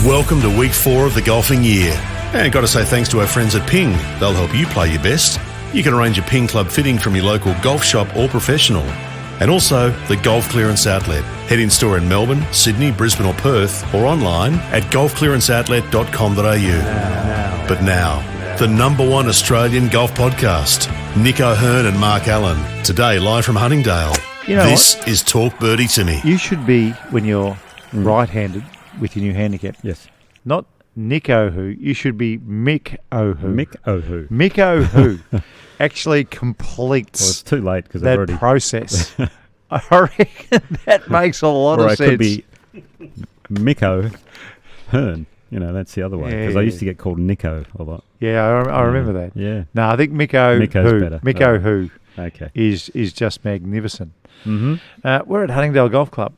Welcome to week 4 of the golfing year. And got to say thanks to our friends at Ping. They'll help you play your best. You can arrange a Ping Club fitting from your local golf shop or professional. And also the Golf Clearance Outlet. Head in store in Melbourne, Sydney, Brisbane or Perth, or online at golfclearanceoutlet.com.au. But now, the #1 Australian golf podcast, Nick O'Hearn and Mark Allen. Today, live from Huntingdale. You know this is Talk Birdie-Tome. You should be, when you're right-handed with your new handicap, yes, not Nick O'Hoo, you should be Mick O'Hoo. Mick O'Hoo. Mick O'Hoo actually completes Well, it's too late because I've that already... process. I reckon that makes a lot or of it sense. could be Mick O'Hearn. You know, that's the other way. Because I used to get called Nico a lot. Yeah, I remember that. Yeah. No, I think Mick O'Hoo, better. Mick O'Hoo Okay. is just magnificent. Mm-hmm. We're at Huntingdale Golf Club.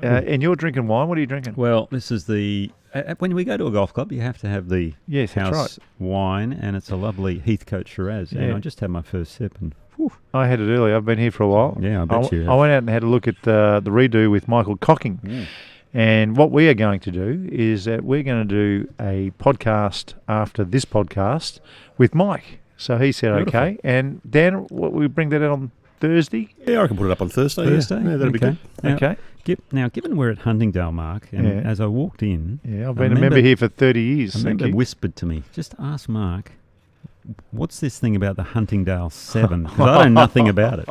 And you're drinking wine. What are you drinking? Well, this is the... when we go to a golf club, you have to have the house wine, and it's a lovely Heathcote Shiraz. Yeah. And I just had my first sip, and whew. I had it earlier. I've been here for a while. Yeah, I bet you have. I went out and had a look at the redo with Michael Cocking. Mm. And what we are going to do is that we're going to do a podcast after this podcast with Mike. So he said Beautiful. okay. And Dan, we bring that out on Thursday? Yeah, I can put it up on Thursday. Yeah, that'll be good. Now, Okay. Now, given we're at Huntingdale, Mark, and as I walked in... Yeah, I've been a member here for 30 years. A member whispered to me, just ask Mark, what's this thing about the Huntingdale 7? Because I know nothing about it.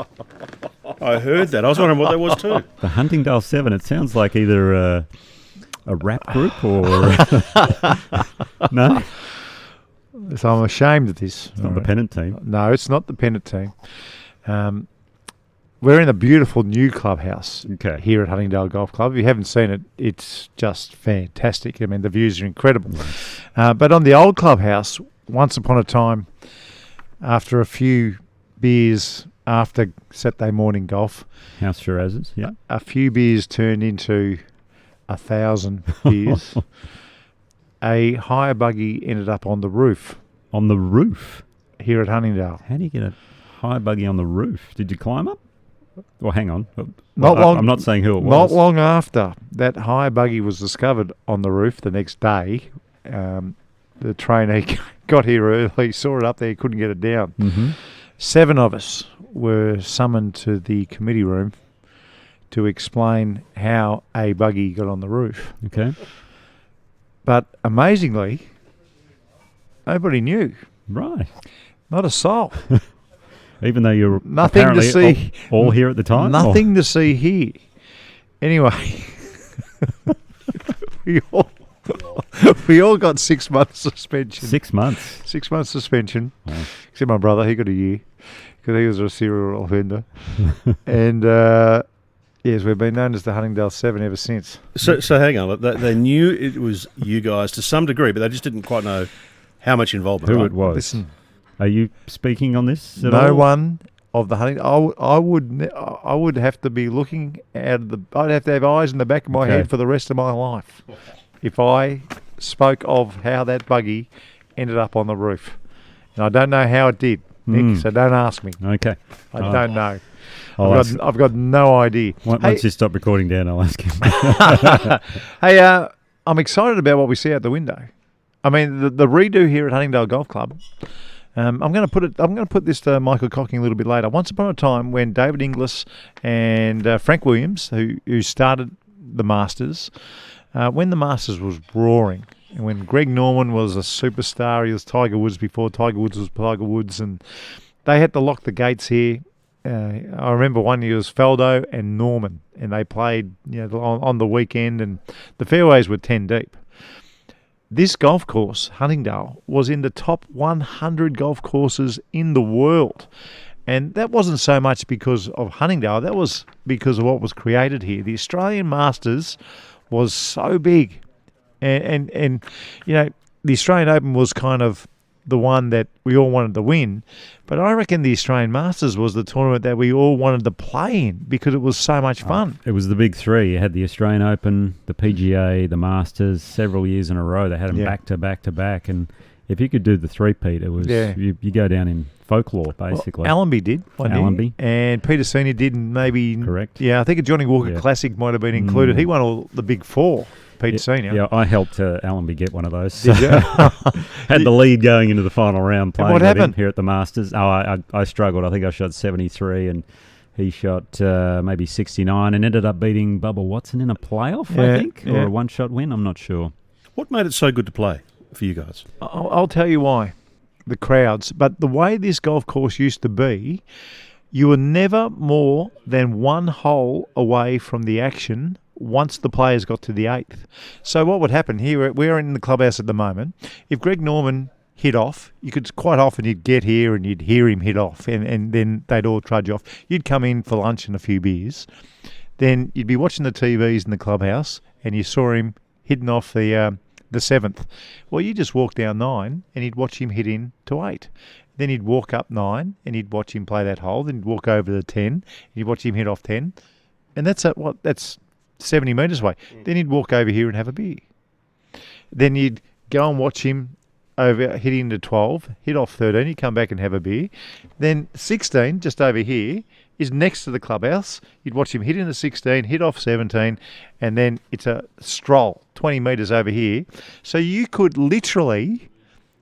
I heard that. I was wondering what that was too. The Huntingdale 7, it sounds like either a rap group or... No? So I'm ashamed of this. It's not the pennant team. No, it's not the pennant team. We're in a beautiful new clubhouse here at Huntingdale Golf Club. If you haven't seen it, it's just fantastic. I mean, the views are incredible. But on the old clubhouse, once upon a time, after a few beers after Saturday morning golf, House Shirazes, yeah. A few beers turned into 1,000 beers. A hire buggy ended up on the roof. On the roof? Here at Huntingdale. How do you get a hire buggy on the roof? Did you climb up? Well, hang on. I'm not saying who it was. Not long after that hire buggy was discovered on the roof the next day, the trainee got here early, saw it up there, couldn't get it down. Mm-hmm. 7 of us were summoned to the committee room to explain how a buggy got on the roof. Okay. But amazingly, nobody knew. Right. Not a soul. Even though you're nothing to see. All here at the time? Nothing to see here. Anyway, we all got 6 months suspension. 6 months? 6 months suspension. Oh. Except my brother, he got a year because he was a serial offender. And yes, we've been known as the Huntingdale 7 ever since. So hang on. They knew it was you guys to some degree, but they just didn't quite know how much involvement. Who right? it was. Listen. Are you speaking on this at all? No one of the Huntingdale. I would have to be looking out of the. I'd have to have eyes in the back of my head for the rest of my life if I spoke of how that buggy ended up on the roof. And I don't know how it did, Nick. So don't ask me. Okay. I don't know. I've got no idea. Once you stop recording, Dan, I'll ask him. Hey, I'm excited about what we see out the window. I mean, the redo here at Huntingdale Golf Club. I'm going to put this to Michael Cocking a little bit later. Once upon a time, when David Inglis and Frank Williams, who started the Masters, when the Masters was roaring, and when Greg Norman was a superstar, he was Tiger Woods before Tiger Woods was Tiger Woods, and they had to lock the gates here. I remember one year it was Faldo and Norman, and they played on the weekend, and the fairways were 10 deep. This golf course, Huntingdale, was in the top 100 golf courses in the world. And that wasn't so much because of Huntingdale, that was because of what was created here. The Australian Masters was so big. And the Australian Open was kind of the one that we all wanted to win. But I reckon the Australian Masters was the tournament that we all wanted to play in because it was so much fun. It was the big three. You had the Australian Open, the PGA, the Masters, several years in a row. They had them back to back to back. And if you could do the three-peat, it was you go down in folklore, basically. Well, Allenby did one Allenby. year. And Peter Senior did maybe... Correct. Yeah, I think a Johnny Walker Classic might have been included. He won all the big four. Pete Senior. Yeah, I helped Allenby get one of those. Did you? Had the lead going into the final round playing what with happened? him here at the Masters. Oh, I struggled. I think I shot 73 and he shot maybe 69 and ended up beating Bubba Watson in a playoff, I think, or a one-shot win. I'm not sure. What made it so good to play for you guys? I'll tell you why. The crowds. But the way this golf course used to be, you were never more than one hole away from the action once the players got to the 8th. So what would happen here, we're in the clubhouse at the moment, if Greg Norman hit off, you could quite often you'd get here and you'd hear him hit off and then they'd all trudge off. You'd come in for lunch and a few beers. Then you'd be watching the TVs in the clubhouse and you saw him hitting off the 7th. Well, you just walk down 9 and you'd watch him hit in to 8. Then he'd walk up 9 and you'd watch him play that hole. Then you'd walk over to 10 and you'd watch him hit off 10. And that's 70 metres away. Then he'd walk over here and have a beer. Then you'd go and watch him over hitting into 12, hit off 13, he'd come back and have a beer. Then 16, just over here, is next to the clubhouse. You'd watch him hit into 16, hit off 17, and then it's a stroll, 20 metres over here. So you could literally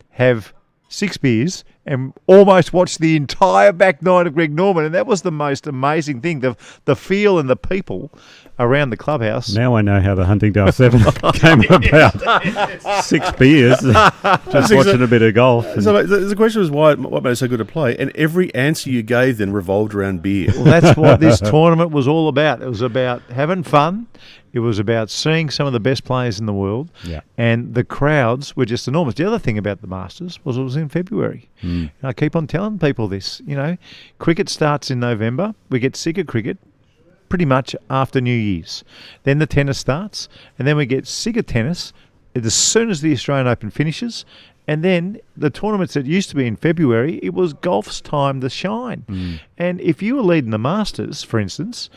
have 6 beers and almost watch the entire back nine of Greg Norman, and that was the most amazing thing, the feel and the people around the clubhouse. Now I know how the Huntingdale 7 came about. 6 beers, just watching a bit of golf. So the question was what made it so good to play, and every answer you gave then revolved around beer. Well, that's what this tournament was all about. It was about having fun. It was about seeing some of the best players in the world, and the crowds were just enormous. The other thing about the Masters was it was in February. And I keep on telling people this. You know, cricket starts in November. We get sick of cricket pretty much after New Year's. Then the tennis starts, and then we get sick of tennis as soon as the Australian Open finishes. And then the tournaments that used to be in February, it was golf's time to shine. And if you were leading the Masters, for instance,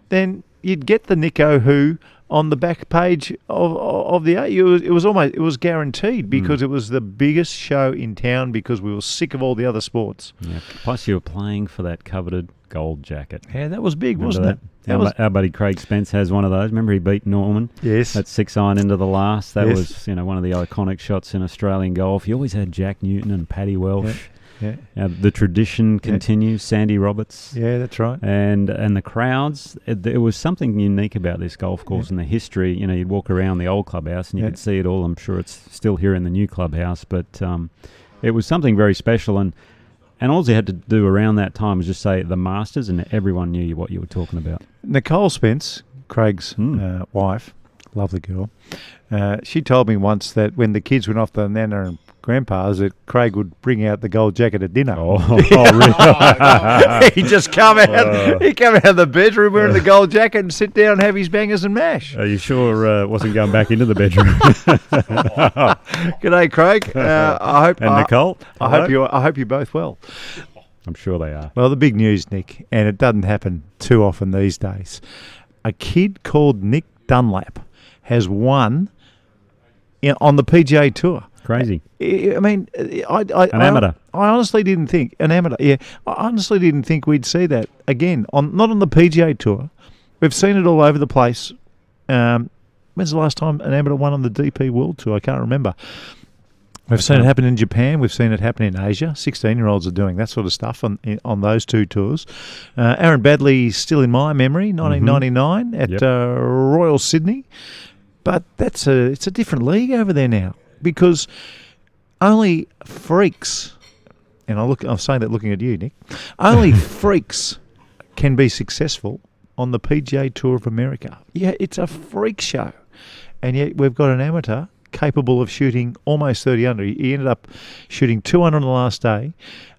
then you'd get the Nico who on the back page of the it was guaranteed because it was the biggest show in town because we were sick of all the other sports. Yeah. Plus you were playing for that coveted gold jacket. Yeah, that was big, wasn't it? Our buddy Craig Spence has one of those. Remember he beat Norman? Yes. That 6-iron into the last. That was one of the iconic shots in Australian golf. You always had Jack Newton and Paddy Welsh. Yeah. The tradition continues. Sandy Roberts. Yeah, that's right. And the crowds. There was something unique about this golf course and the history. You know, you'd walk around the old clubhouse and you could see it all. I'm sure it's still here in the new clubhouse, but it was something very special. And all you had to do around that time was just say the Masters, and everyone knew what you were talking about. Nicole Spence, Craig's wife, lovely girl, she told me once that when the kids went off to Nana and Grandpa's, that Craig would bring out the gold jacket at dinner. Really? He'd just come out. He'd come out of the bedroom wearing the gold jacket and sit down and have his bangers and mash. Are you sure wasn't going back into the bedroom? G'day, Craig. I hope Nicole. I hope you're both well. I'm sure they are. Well, the big news, Nick, and it doesn't happen too often these days. A kid called Nick Dunlap has won on the PGA Tour. Crazy. I mean, an amateur. I honestly didn't think an amateur. Yeah, I honestly didn't think we'd see that again. Not on the PGA Tour. We've seen it all over the place. When's the last time an amateur won on the DP World Tour? I can't remember. We've seen it happen in Japan. We've seen it happen in Asia. 16-year-olds are doing that sort of stuff on those two tours. Aaron Badley's still in my memory, 1999 at Royal Sydney. But it's a different league over there now because only freaks, and I'm saying that looking at you, Nick, only freaks can be successful on the PGA Tour of America. Yeah, it's a freak show. And yet we've got an amateur capable of shooting almost 30 under. He ended up shooting 200 on the last day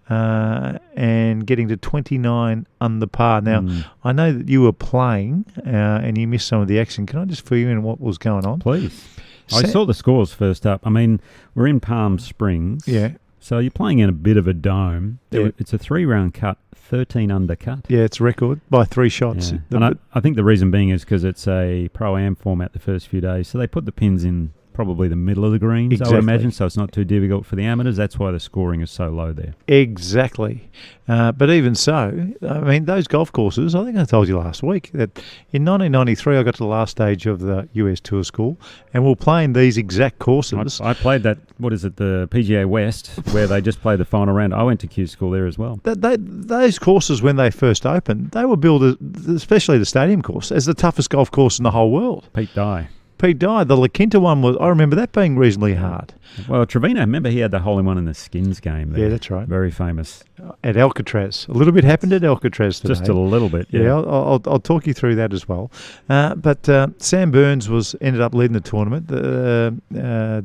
and getting to 29 under par. Now, I know that you were playing and you missed some of the action. Can I just fill you in what was going on? Please. I saw the scores first up. I mean, we're in Palm Springs. Yeah. So you're playing in a bit of a dome. Yeah. It's a 3-round cut, 13 under cut. Yeah, it's record by 3 shots. Yeah. And I think the reason being is because it's a Pro-Am format the first few days. So they put the pins in probably the middle of the greens, Exactly. I would imagine, so it's not too difficult for the amateurs. That's why the scoring is so low there. Exactly. But even so, I mean, those golf courses, I think I told you last week that in 1993 I got to the last stage of the US Tour School and we were playing these exact courses. I played that, the PGA West, where they just played the final round. I went to Q School there as well. Those courses, when they first opened, they were billed, especially the stadium course, as the toughest golf course in the whole world. Pete Dye, the La Quinta one I remember that being reasonably hard. Well, Trevino, remember he had the hole-in-one in the skins game there. Yeah, that's right. Very famous. At Alcatraz. A little bit happened at Alcatraz today. Just a little bit, yeah. Yeah, I'll talk you through that as well. But Sam Burns ended up leading the tournament.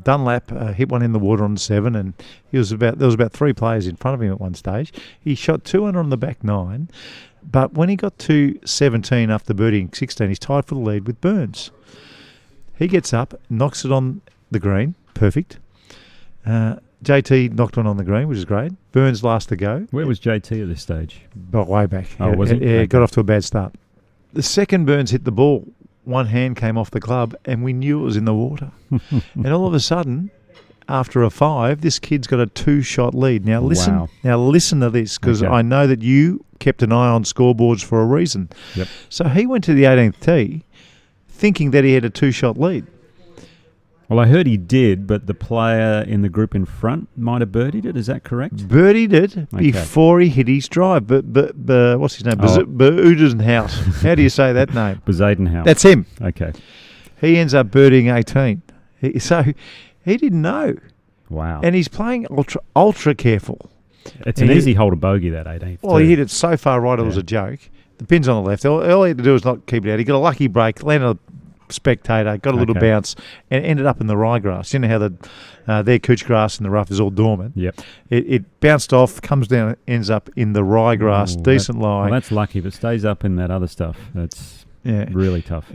Dunlap hit one in the water on 7, and there was about 3 players in front of him at one stage. He shot 2 under on the back 9, but when he got to 17 after birdieing 16, he's tied for the lead with Burns. He gets up, knocks it on the green, perfect. JT knocked one on the green, which is great. Burns last to go. Where was JT at this stage? But way back. Oh, was he? Yeah, Okay. got off to a bad start. The second Burns hit the ball, one hand came off the club, and we knew it was in the water. And all of a sudden, after a 5, this kid's got a 2-shot lead. Now listen, Wow. listen to this, because Okay. I know that you kept an eye on scoreboards for a reason. Yep. So he went to the 18th tee, thinking that he had a 2-shot lead. Well, I heard he did, but the player in the group in front might have birdied it. Is that correct? Birdied it before he hit his drive. But what's his name? Udenhout. How do you say that name? Bezadenhout. That's him. Okay. He ends up birdieing 18. So he didn't know. Wow. And he's playing ultra careful. It's an easy hole to bogey, that 18th. Well, he hit it so far right it was a joke. The pin's on the left. All he had to do was not keep it out. He got a lucky break, landed a spectator, got a little bounce, and ended up in the ryegrass. You know how their couch grass in the rough is all dormant. Yep. It bounced off, comes down, ends up in the ryegrass. Decent lie. Well, that's lucky. If it stays up in that other stuff, that's really tough.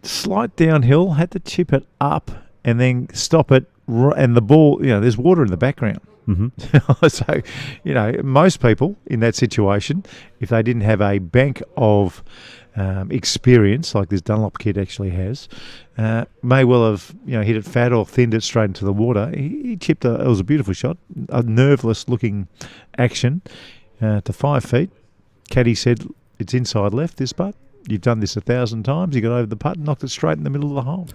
Slight downhill, had to chip it up and then stop it, and the ball, there's water in the background. Mm-hmm. So, most people in that situation, if they didn't have a bank of experience like this Dunlop kid actually has, may well have hit it fat or thinned it straight into the water. He chipped it was a beautiful shot, a nerveless looking action to 5 feet. Caddy said, "It's inside left, this putt. You've done this 1,000 times." He got over the putt and knocked it straight in the middle of the hole.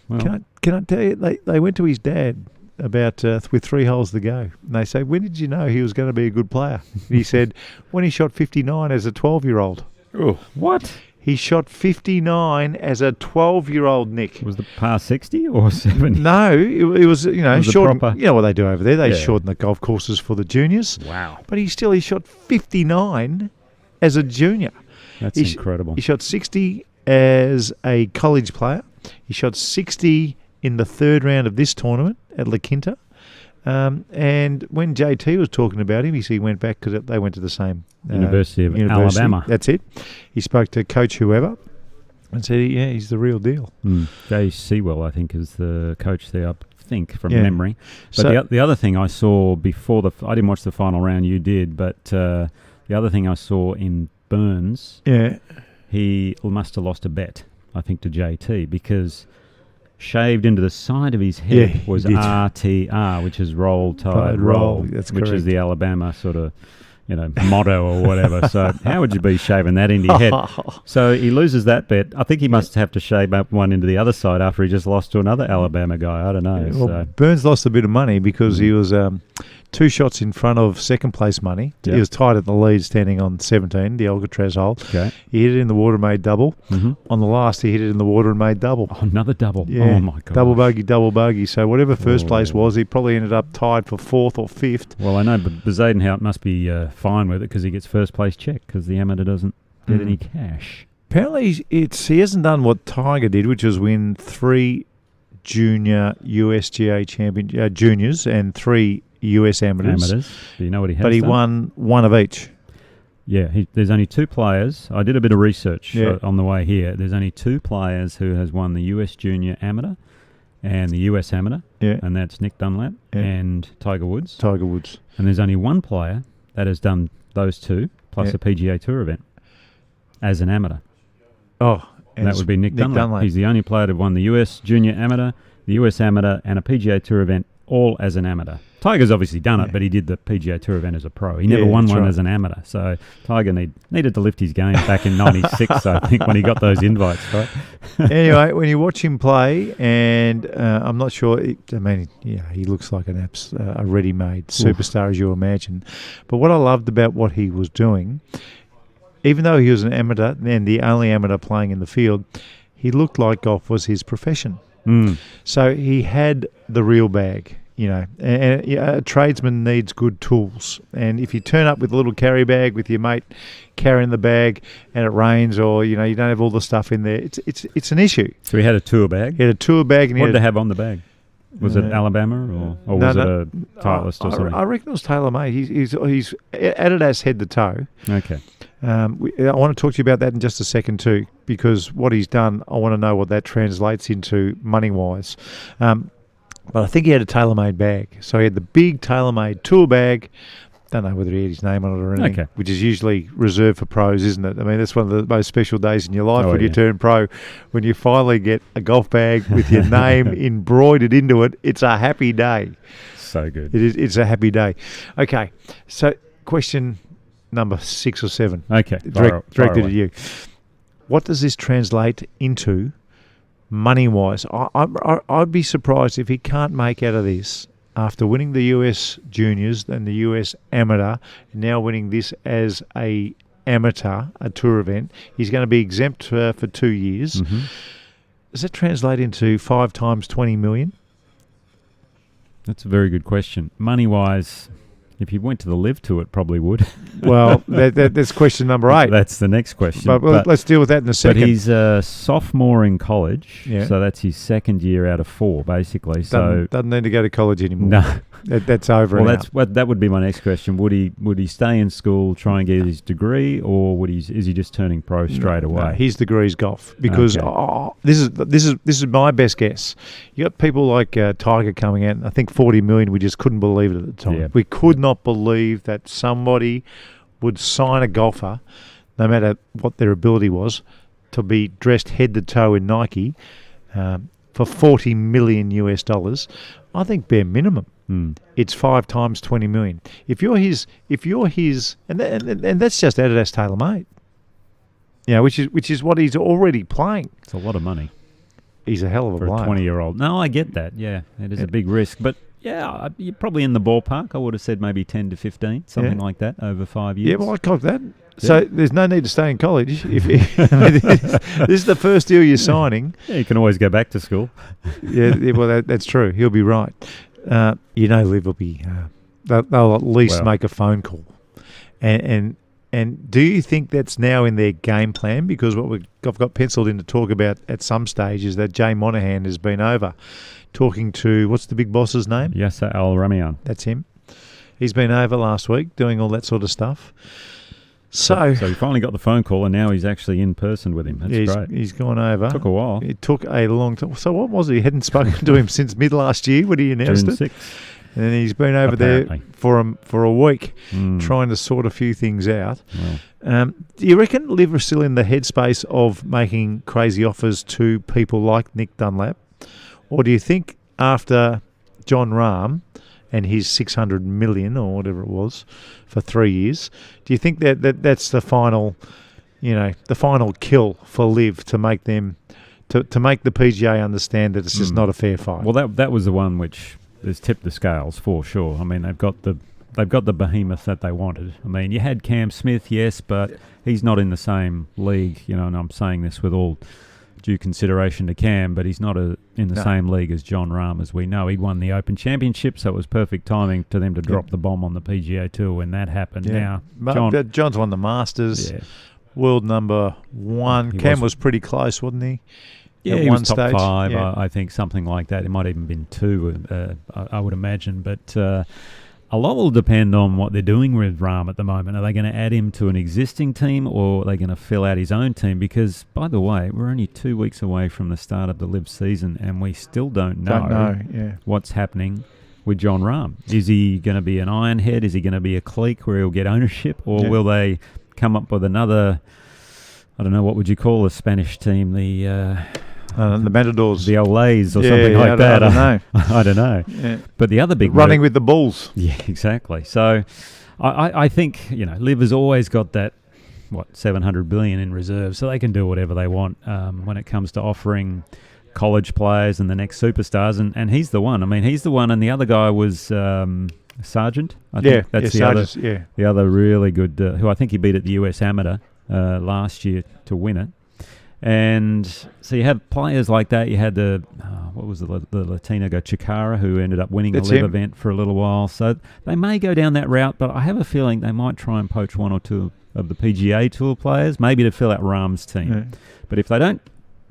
Well, Can I tell you, they went to his dad about with 3 holes to go. And they say, "When did you know he was going to be a good player?" And he said, "When he shot 59 as a 12-year-old. Oh, what? He shot 59 as a 12-year-old, Nick. Was the par 60 or 70? No, it was, was short. proper- You know what they do over there? They Yeah. shorten the golf courses for the juniors. Wow. But he shot 59 as a junior. That's He incredible. He shot 60 as a college player. He shot 60 in the 3rd round of this tournament at La Quinta. And when JT was talking about him, he went back because they went to the same University of Alabama. That's it. He spoke to Coach whoever and said, "Yeah, he's the real deal." Jay Sewell, I think, is the coach there, I think, from Yeah. memory. But So- the other thing I saw before I didn't watch the final round, you did, but the other thing I saw in Burns, Yeah. he must have lost a bet, I think, to JT, because shaved into the side of his head Yeah, was he did. RTR, which is roll, tide, Roll, roll, that's which is correct. the Alabama sort of motto or whatever. So how would you be shaving that into your head? So he loses that bet. I think he must have to shave up one into the other side after he just lost to another Alabama guy. I don't know. Well, So Burns lost a bit of money because he was 2 shots in front of second place money. Yeah. He was tied at the lead standing on 17, the Alcatraz hole. okay. He hit it in the water, made double. Mm-hmm. On the last, he hit it in the water and made double. Oh, another double. Yeah. Oh, my God. Double bogey. So whatever first place Oh. was, he probably ended up tied for 4th or 5th. Well, I know, but Bezadenhout must be fine with it because he gets first place check because the amateur doesn't get any cash. Apparently, he hasn't done what Tiger did, which was win 3 junior USGA juniors and 3 US amateurs. Do you know what he has But he done? won one of each. Yeah, there's only 2 players. I did a bit of research Yeah. on the way here. There's only 2 players who has won the US Junior Amateur and the US Amateur, Yeah. and that's Nick Dunlap Yeah. and Tiger Woods. Tiger Woods. And there's only 1 player that has done those 2 plus Yeah. a PGA Tour event as an amateur. Oh, And that would be Nick Dunlap. He's the only player to have won the US Junior Amateur, the US Amateur, and a PGA Tour event, all as an amateur. Tiger's obviously done it, but he did the PGA Tour event as a pro. He never won one as an amateur. So Tiger needed to lift his game back in '96, I think, when he got those invites, right? Anyway, when you watch him play, and I'm not sure, he looks like a ready-made superstar, as you imagine. But what I loved about what he was doing, even though he was an amateur and the only amateur playing in the field, he looked like golf was his profession. So he had the real bag. And a tradesman needs good tools. And if you turn up with a little carry bag with your mate carrying the bag and it rains, or you don't have all the stuff in there, it's an issue. So he had a tour bag? He had a tour bag. And what did they have on the bag? Was it Alabama or was it a Titleist or something? I reckon it was TaylorMade. He's Adidas head to toe. Okay. I want to talk to you about that in just a second too, because what he's done, I want to know what that translates into money-wise. But I think he had a TaylorMade bag. So he had the big TaylorMade tour bag. Don't know whether he had his name on it or anything, which is usually reserved for pros, isn't it? I mean, that's one of the most special days in your life when you turn pro, when you finally get a golf bag with your name embroidered into it. It's a happy day. So good. It's a happy day. Okay, so question number 6 or 7. Okay, directed at you. What does this translate into money-wise? I'd be surprised if he can't make out of this, after winning the US Juniors and the US Amateur, and now winning this as a amateur, a tour event. He's going to be exempt for 2 years. Mm-hmm. Does that translate into 5 times 20 million? That's a very good question. Money-wise, if you went to the LIV Tour, it probably would. Well, that's question number 8. That's the next question. But let's deal with that in a second. But he's a sophomore in college, so that's his second year out of 4, basically. Doesn't need to go to college anymore. No. That's over. Well, that would be my next question. Would he stay in school, try and get his degree, or is he just turning pro straight away? No, his degree's golf, because this is my best guess. You got people like Tiger coming out. I think 40 million. We just couldn't believe it at the time. Yeah. We could not believe that somebody would sign a golfer, no matter what their ability was, to be dressed head to toe in Nike for $40 million US. I think bare minimum. It's 5 times 20 million. If you're his, and that's just Adidas TaylorMade. Which is what he's already playing. It's a lot of money. He's a hell of a player. For a 20-year-old. No, I get that. Yeah, it is a big risk, but yeah, you're probably in the ballpark. I would have said maybe 10 to 15, something like that, over 5 years. Yeah, well, I'd clock that. Yeah. So there's no need to stay in college. This is the first deal you're signing. Yeah, you can always go back to school. Well, that's true. He'll be right. Liv will be. They'll at least make a phone call, and do you think that's now in their game plan? Because what I've got penciled in to talk about at some stage is that Jay Monahan has been over talking to, what's the big boss's name? Yasser Al-Ramian. That's him. He's been over last week doing all that sort of stuff. So he finally got the phone call, and now he's actually in person with him. That's great. He's gone over. Took a while. It took a long time. So what was it? He hadn't spoken to him since mid last year when he announced June it. 6th. And he's been over there for a week trying to sort a few things out. Wow. Do you reckon LIV are still in the headspace of making crazy offers to people like Nick Dunlap? Or do you think after Jon Rahm and his 600 million or whatever it was for 3 years, do you think that's the final, the final kill for LIV to make them to make the PGA understand that it's just not a fair fight? Well, that was the one which has tipped the scales for sure. I mean, they've got the behemoth that they wanted. I mean, you had Cam Smith, yes, but he's not in the same league, and I'm saying this with all due consideration to Cam, but he's not in the same league as Jon Rahm, as we know. He won the Open Championship, so it was perfect timing to them to drop the bomb on the PGA Tour when that happened. Yeah. Now, John's won the Masters, world number 1. Cam was pretty close, wasn't he? Yeah, he was top 5, I think, something like that. It might have even been 2, I would imagine, but a lot will depend on what they're doing with Rahm at the moment. Are they going to add him to an existing team, or are they going to fill out his own team? Because, by the way, we're only 2 weeks away from the start of the LIV season, and we still don't know what's happening with Jon Rahm. Is he going to be an ironhead? Is he going to be a clique where he'll get ownership? Or will they come up with another I don't know, what would you call the Spanish team? The Matadors. The Olays or something like that. I don't know. I don't know. Yeah. But the other big running with the bulls. Yeah, exactly. So I think, LIV has always got that, 700 billion in reserve, so they can do whatever they want when it comes to offering college players and the next superstars, and he's the one. I mean, he's the one, and the other guy was Sargent. I think that's the other really good, who I think he beat at the US Amateur last year to win it. And so you have players like that. You had the Latino guy, Chikara, who ended up winning the LIV event for a little while. So they may go down that route, but I have a feeling they might try and poach one or two of the PGA Tour players, maybe to fill out Rahm's team. Yeah. But if they don't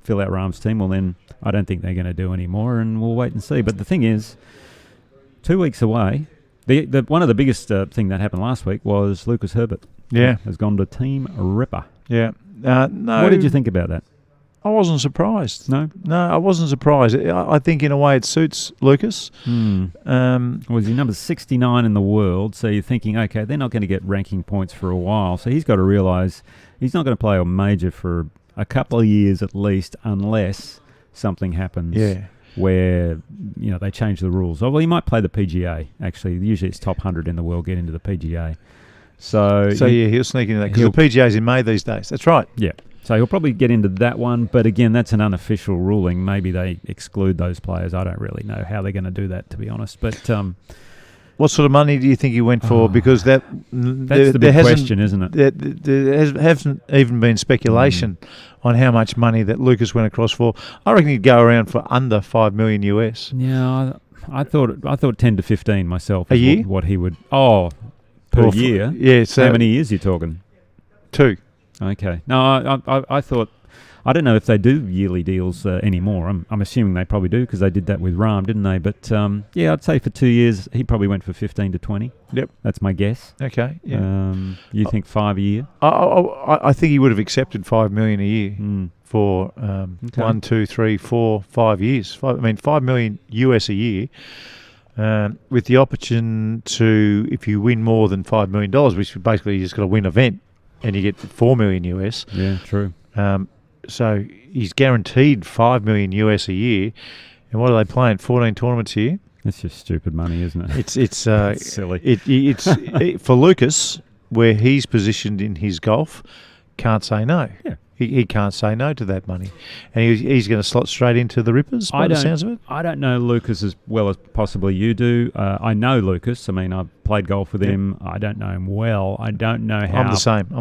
fill out Rahm's team, well then I don't think they're going to do any more, and we'll wait and see. But the thing is, 2 weeks away, the one of the biggest thing that happened last week was Lucas Herbert. Yeah. Has gone to Team Ripper. Yeah. No. What did you think about that? I wasn't surprised. No, I wasn't surprised. I think in a way it suits Lucas. Was he number 69 in the world? So you're thinking, okay, they're not going to get ranking points for a while. So he's got to realise he's not going to play a major for a couple of years at least, unless something happens. Yeah. Where they change the rules. Oh, well, he might play the PGA. Actually, usually it's top 100 in the world get into the PGA. So he'll sneak into that because the PGA's in May these days. That's right. Yeah. So he'll probably get into that one, but again, that's an unofficial ruling. Maybe they exclude those players. I don't really know how they're going to do that, to be honest. But what sort of money do you think he went for? Because that's the big question, isn't it? There hasn't even been speculation on how much money that Lucas went across for. I reckon he'd go around for under $5 million US. Yeah, I thought 10 to 15 myself. A year? What he would per year. Yeah. So how many years are you talking? 2. Okay. No, I thought, I don't know if they do yearly deals anymore. I'm assuming they probably do because they did that with Rahm, didn't they? But I'd say for 2 years he probably went for 15 to 20. Yep, that's my guess. Okay. Yeah. You think 5 a year? I think he would have accepted $5 million a year for 1, 2, 3, 4, 5 years. $5 million US a year. With the option to, if you win more than $5 million, which basically you just got to win an event, and you get $4 million US. Yeah, true. So he's guaranteed $5 million US a year. And what are they playing? 14 tournaments a year? That's just stupid money, isn't it? It's silly. It's for Lucas, where he's positioned in his golf, can't say no. Yeah. He can't say no to that money. And he's going to slot straight into the Rippers by the sounds of it? I don't know Lucas as well as possibly you do. I know Lucas. I mean, I've played golf with him. I don't know him well. I don't know how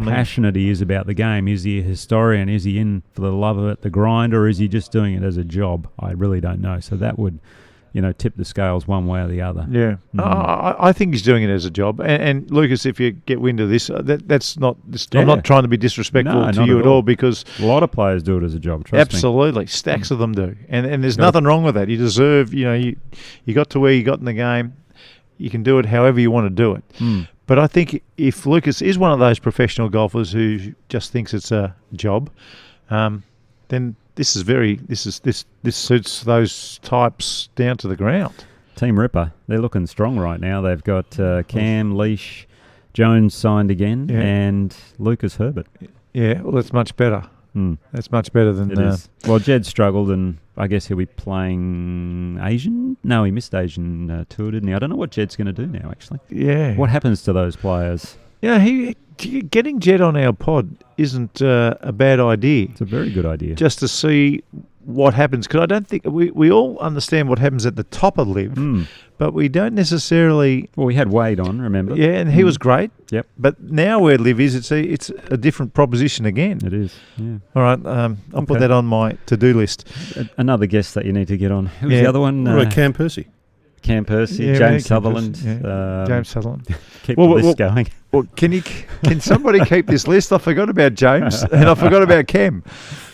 passionate he is about the game. Is he a historian? Is he in for the love of it, the grind, or is he just doing it as a job? I really don't know. So that would tip the scales one way or the other. Yeah. I think he's doing it as a job. And Lucas, if you get wind of this, that's not... I'm not trying to be disrespectful to you at all, because... A lot of players do it as a job, trust me. Absolutely. Stacks of them do. And there's nothing wrong with that. You deserve... You got to where you got in the game. You can do it however you want to do it. But I think if Lucas is one of those professional golfers who just thinks it's a job, then... This suits those types down to the ground. Team Ripper, they're looking strong right now. They've got Cam, Leash, Jones signed again, and Lucas Herbert. Yeah, well, that's much better. That's much better than... It is. Well, Jed struggled, and I guess he'll be playing Asian? No, he missed Asian tour, didn't he? I don't know what Jed's going to do now, actually. Yeah. What happens to those players? Getting Jed on our pod isn't a bad idea. It's a very good idea. Just to see what happens. Because I don't think... We all understand what happens at the top of LIV, but we don't necessarily... Well, we had Wade on, remember? Yeah, and he was great. Yep. But now where LIV is, it's a different proposition again. It is, yeah. All right, I'll put that on my to-do list. Another guest that you need to get on. Who's the other one? Cam Percy. Cam Percy, James Sutherland. James Sutherland. Keep the list going. Well, can somebody keep this list? I forgot about James and I forgot about Cam.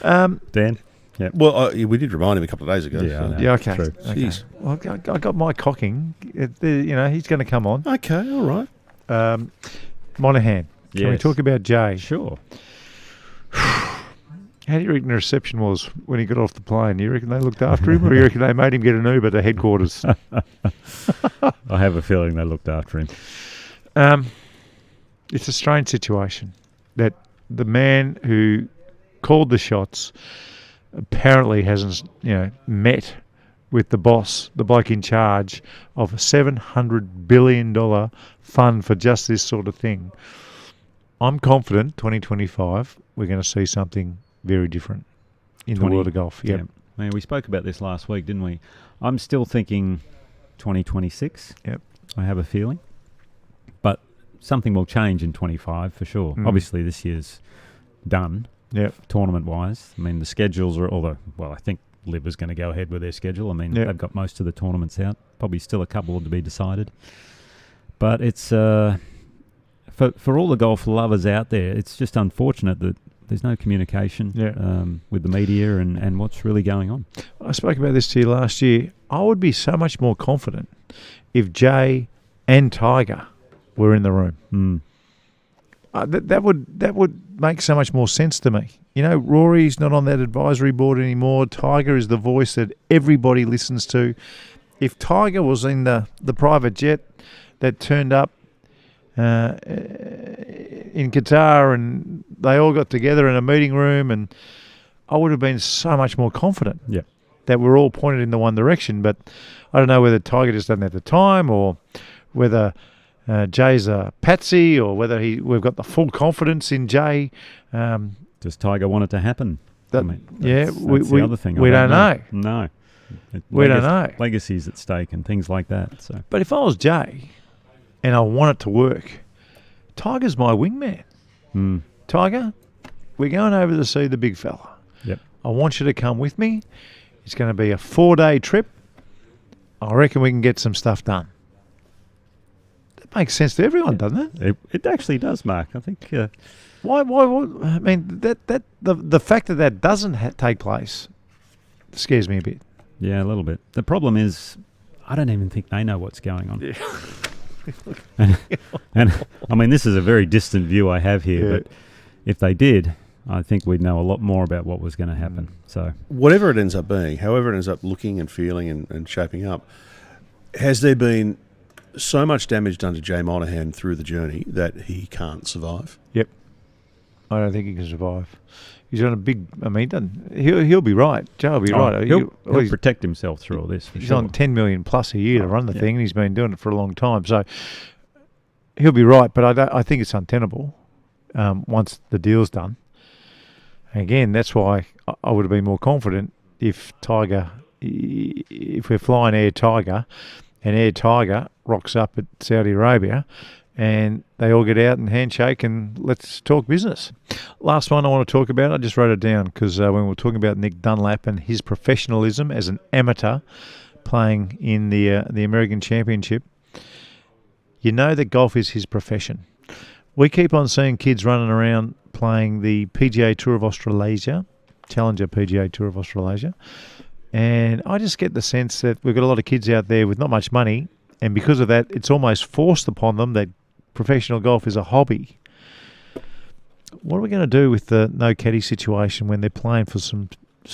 Dan? Yeah. Well, we did remind him a couple of days ago. Yeah, yeah, okay. True. Okay. Well, I got my cocking. He's going to come on. Okay, all right. Monahan. Can we talk about Jay? Sure. How do you reckon the reception was when he got off the plane? You reckon they looked after him, or you reckon they made him get an Uber to headquarters? I have a feeling they looked after him. It's a strange situation that the man who called the shots, apparently hasn't, met with the boss, the bloke in charge of a $700 billion fund for just this sort of thing. I'm confident 2025 we're going to see something very different in the world of golf. Yep. Yeah. I mean, we spoke about this last week, didn't we? I'm still thinking 2026. Yep. I have a feeling. But something will change in 25 for sure. Obviously, this year's done. Yep. Tournament-wise. I mean, the schedules are I think LIV is going to go ahead with their schedule. I mean, they've got most of the tournaments out. Probably still a couple to be decided. But it's for all the golf lovers out there, it's just unfortunate that there's no communication with the media and what's really going on. I spoke about this to you last year. I would be so much more confident if Jay and Tiger were in the room. That would make so much more sense to me. Rory's not on that advisory board anymore. Tiger is the voice that everybody listens to. If Tiger was in the private jet that turned up in Qatar and they all got together in a meeting room, and I would have been so much more confident that we're all pointed in the one direction. But I don't know whether Tiger just doesn't have the time, or whether Jay's a patsy, or whether we've got the full confidence in Jay. Does Tiger want it to happen? That's the other thing. We don't know. No. We don't know. Legacies at stake and things like that. So. But if I was Jay and I want it to work, Tiger's my wingman. Tiger, we're going over to see the big fella. Yep. I want you to come with me. It's going to be a 4-day trip. I reckon we can get some stuff done. That makes sense to everyone, doesn't it? It actually does, Mark. I think. Why? I mean, the fact that doesn't take place scares me a bit. Yeah, a little bit. The problem is, I don't even think they know what's going on. Yeah. and I mean, this is a very distant view I have here, but if they did, I think we'd know a lot more about what was going to happen. So, whatever it ends up being, however it ends up looking and feeling and shaping up, has there been so much damage done to Jay Monahan through the journey that he can't survive? Yep. I don't think he can survive. He's on a big. I mean, he'll be right. Joe will be right. He'll protect himself through all this. He's on $10 million plus a year to run the thing, and he's been doing it for a long time. So he'll be right. But I think it's untenable once the deal's done. Again, that's why I would have been more confident if we're flying Air Tiger, and Air Tiger rocks up at Saudi Arabia, and they all get out and handshake and let's talk business. Last one I want to talk about, I just wrote it down because when we were talking about Nick Dunlap and his professionalism as an amateur playing in the American Championship, you know that golf is his profession. We keep on seeing kids running around playing the PGA Tour of Australasia, Challenger PGA Tour of Australasia, and I just get the sense that we've got a lot of kids out there with not much money, and because of that, it's almost forced upon them that professional golf is a hobby. What are we going to do with the no caddy situation when they're playing for some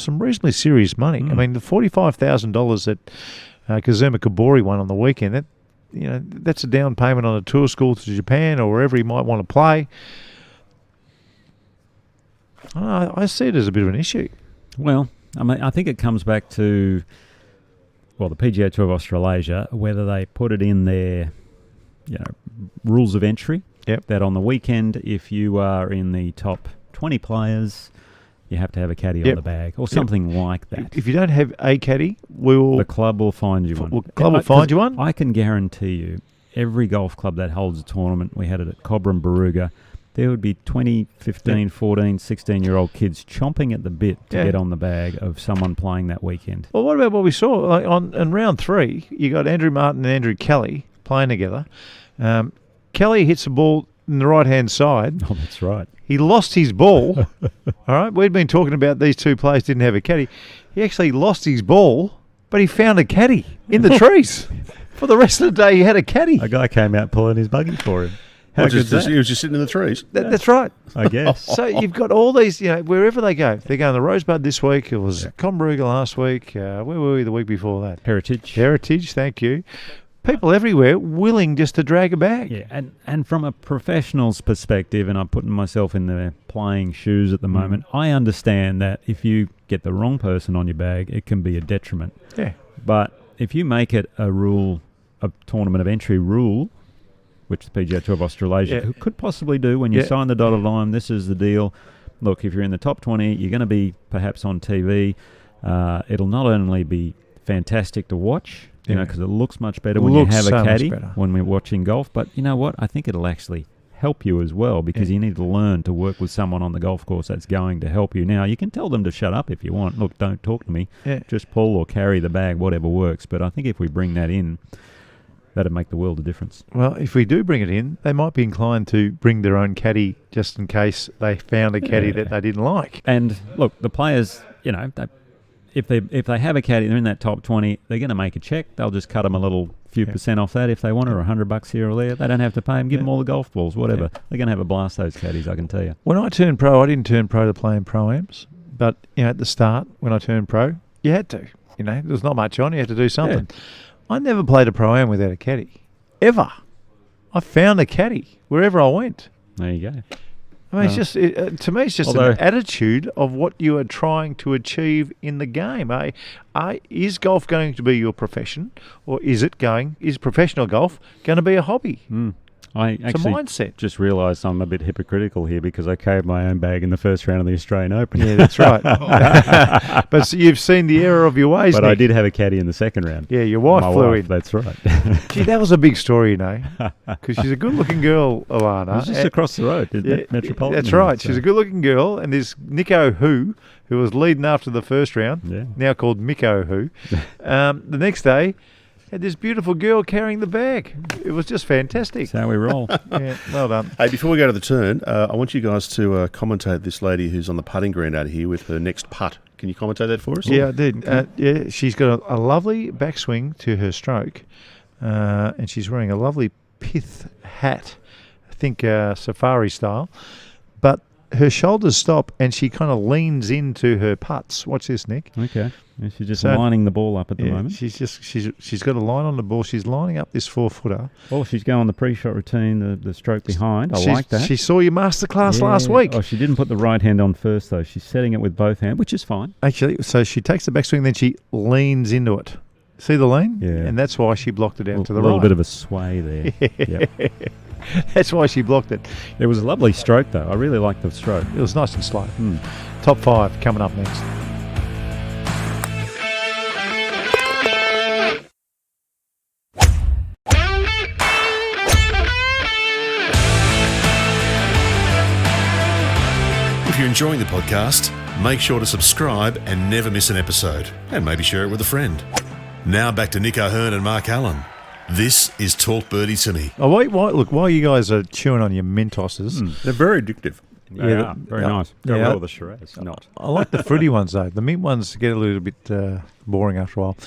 reasonably serious money? I mean, the $45,000 that Kazuma Kabori won on the weekend, that's a down payment on a tour school to Japan or wherever he might want to play. I see it as a bit of an issue. Well, I mean, I think it comes back to the PGA Tour of Australasia, whether they put it in their rules of entry. Yep. That on the weekend, if you are in the top 20 players, you have to have a caddy on the bag or something like that. If you don't have a caddy, the club will find you one. The club will find you one? I can guarantee you, every golf club that holds a tournament, we had it at Cobram Baruga, there would be 20, 15, 14, 16-year-old kids chomping at the bit to get on the bag of someone playing that weekend. Well, what about what we saw? In round 3, you got Andrew Martin and Andrew Kelly playing together. Kelly hits the ball in the right-hand side. Oh, that's right. He lost his ball. All right, we'd been talking about these two players didn't have a caddy. He actually lost his ball, but he found a caddy in the trees. For the rest of the day, he had a caddy. A guy came out pulling his buggy for him. He was just sitting in the trees. That's right. I guess. So you've got all these, wherever they go. They're going to Rosebud this week. It was Conbaruga last week. Where were we the week before that? Heritage, thank you. people everywhere willing just to drag a bag. Yeah, and from a professional's perspective, and I'm putting myself in their playing shoes at the moment, I understand that if you get the wrong person on your bag, it can be a detriment. Yeah. But if you make it a tournament of entry rule, which the PGA Tour of Australasia could possibly do when you sign the dotted line, this is the deal. Look, if you're in the top 20, you're going to be perhaps on TV. It'll not only be fantastic to watch, because it looks much better when you have a caddy when we're watching golf. But you know what? I think it'll actually help you as well, because you need to learn to work with someone on the golf course that's going to help you. Now, you can tell them to shut up if you want. Look, don't talk to me. Yeah. Just pull or carry the bag, whatever works. But I think if we bring that in, that'd make the world a difference. Well, if we do bring it in, they might be inclined to bring their own caddy just in case they found a caddy that they didn't like. And look, the players, if they have a caddy, they're in that top 20, they're going to make a check. They'll just cut them a little few percent off that if they want, or $100 here or there. They don't have to pay them. Give them all the golf balls, whatever. They're going to have a blast, those caddies, I can tell you. When I turned pro, I didn't turn pro to play in pro-ams. But, at the start, when I turned pro, you had to. There was not much on. You had to do something. Yeah. I never played a pro-am without a caddy. Ever. I found a caddy wherever I went. There you go. I mean, it's just to me, it's just an attitude of what you are trying to achieve in the game. Is golf going to be your profession, or is professional golf going to be a hobby? I actually mindset. Just realised I'm a bit hypocritical here because I carried my own bag in the first round of the Australian Open. Yeah, that's right. But you've seen the error of your ways, But Nick. I did have a caddy in the second round. Yeah, your wife flew in. That's right. Gee, that was a big story, because she's a good-looking girl, Alana. It was just across the road, Metropolitan. That's right. She's a good-looking girl, and there's Nico who was leading after the first round, now called Miko who. The next day, had this beautiful girl carrying the bag. It was just fantastic. That's how we roll. Yeah, well done. Hey, before we go to the turn, I want you guys to commentate this lady who's on the putting green out here with her next putt. Can you commentate that for us? Yeah, I did. She's got a lovely backswing to her stroke, and she's wearing a lovely pith hat, I think safari style, but her shoulders stop and she kind of leans into her putts. Watch this, Nick. Okay. She's just lining the ball up at the moment. She's got a line on the ball. She's lining up this 4-footer. Oh, she's going the pre-shot routine, the stroke behind. I like that. She saw your masterclass last week. Oh, she didn't put the right hand on first, though. She's setting it with both hands, which is fine. Actually, so she takes the backswing, then she leans into it. See the lean? Yeah. And that's why she blocked it out to the right. A little bit of a sway there. Yep. That's why she blocked it. It was a lovely stroke, though. I really liked the stroke. It was nice and slow. Top 5 coming up next. If you're enjoying the podcast, make sure to subscribe and never miss an episode. And maybe share it with a friend. Now back to Nick O'Hearn and Mark Allen. This is Talk Birdie to Me. Oh, wait, look, while you guys are chewing on your Mentoses. They're very addictive. Yeah, very nice. Go well with the Shiraz. Not. I like the fruity ones, though. The mint ones get a little bit boring after a while.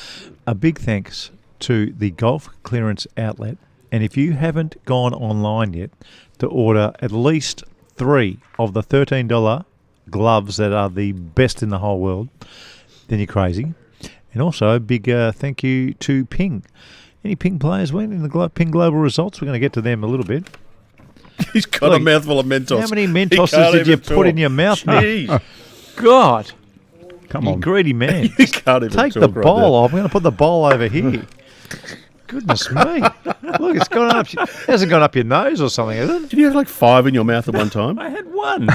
A big thanks to the Golf Clearance Outlet. And if you haven't gone online yet to order at least 3 of the $13 gloves that are the best in the whole world, then you're crazy. And also a big thank you to Ping. Any Ping players went in the Ping Global results? We're going to get to them a little bit. He's got a mouthful of Mentos. How many Mentoses did you put in your mouth, Nick? God. Come on. You greedy man. You can't even Take the bowl off. I'm going to put the bowl over here. Goodness me. Look, it's gone up. It hasn't gone up your nose or something, has it? Did you have like 5 in your mouth at one time? I had 1.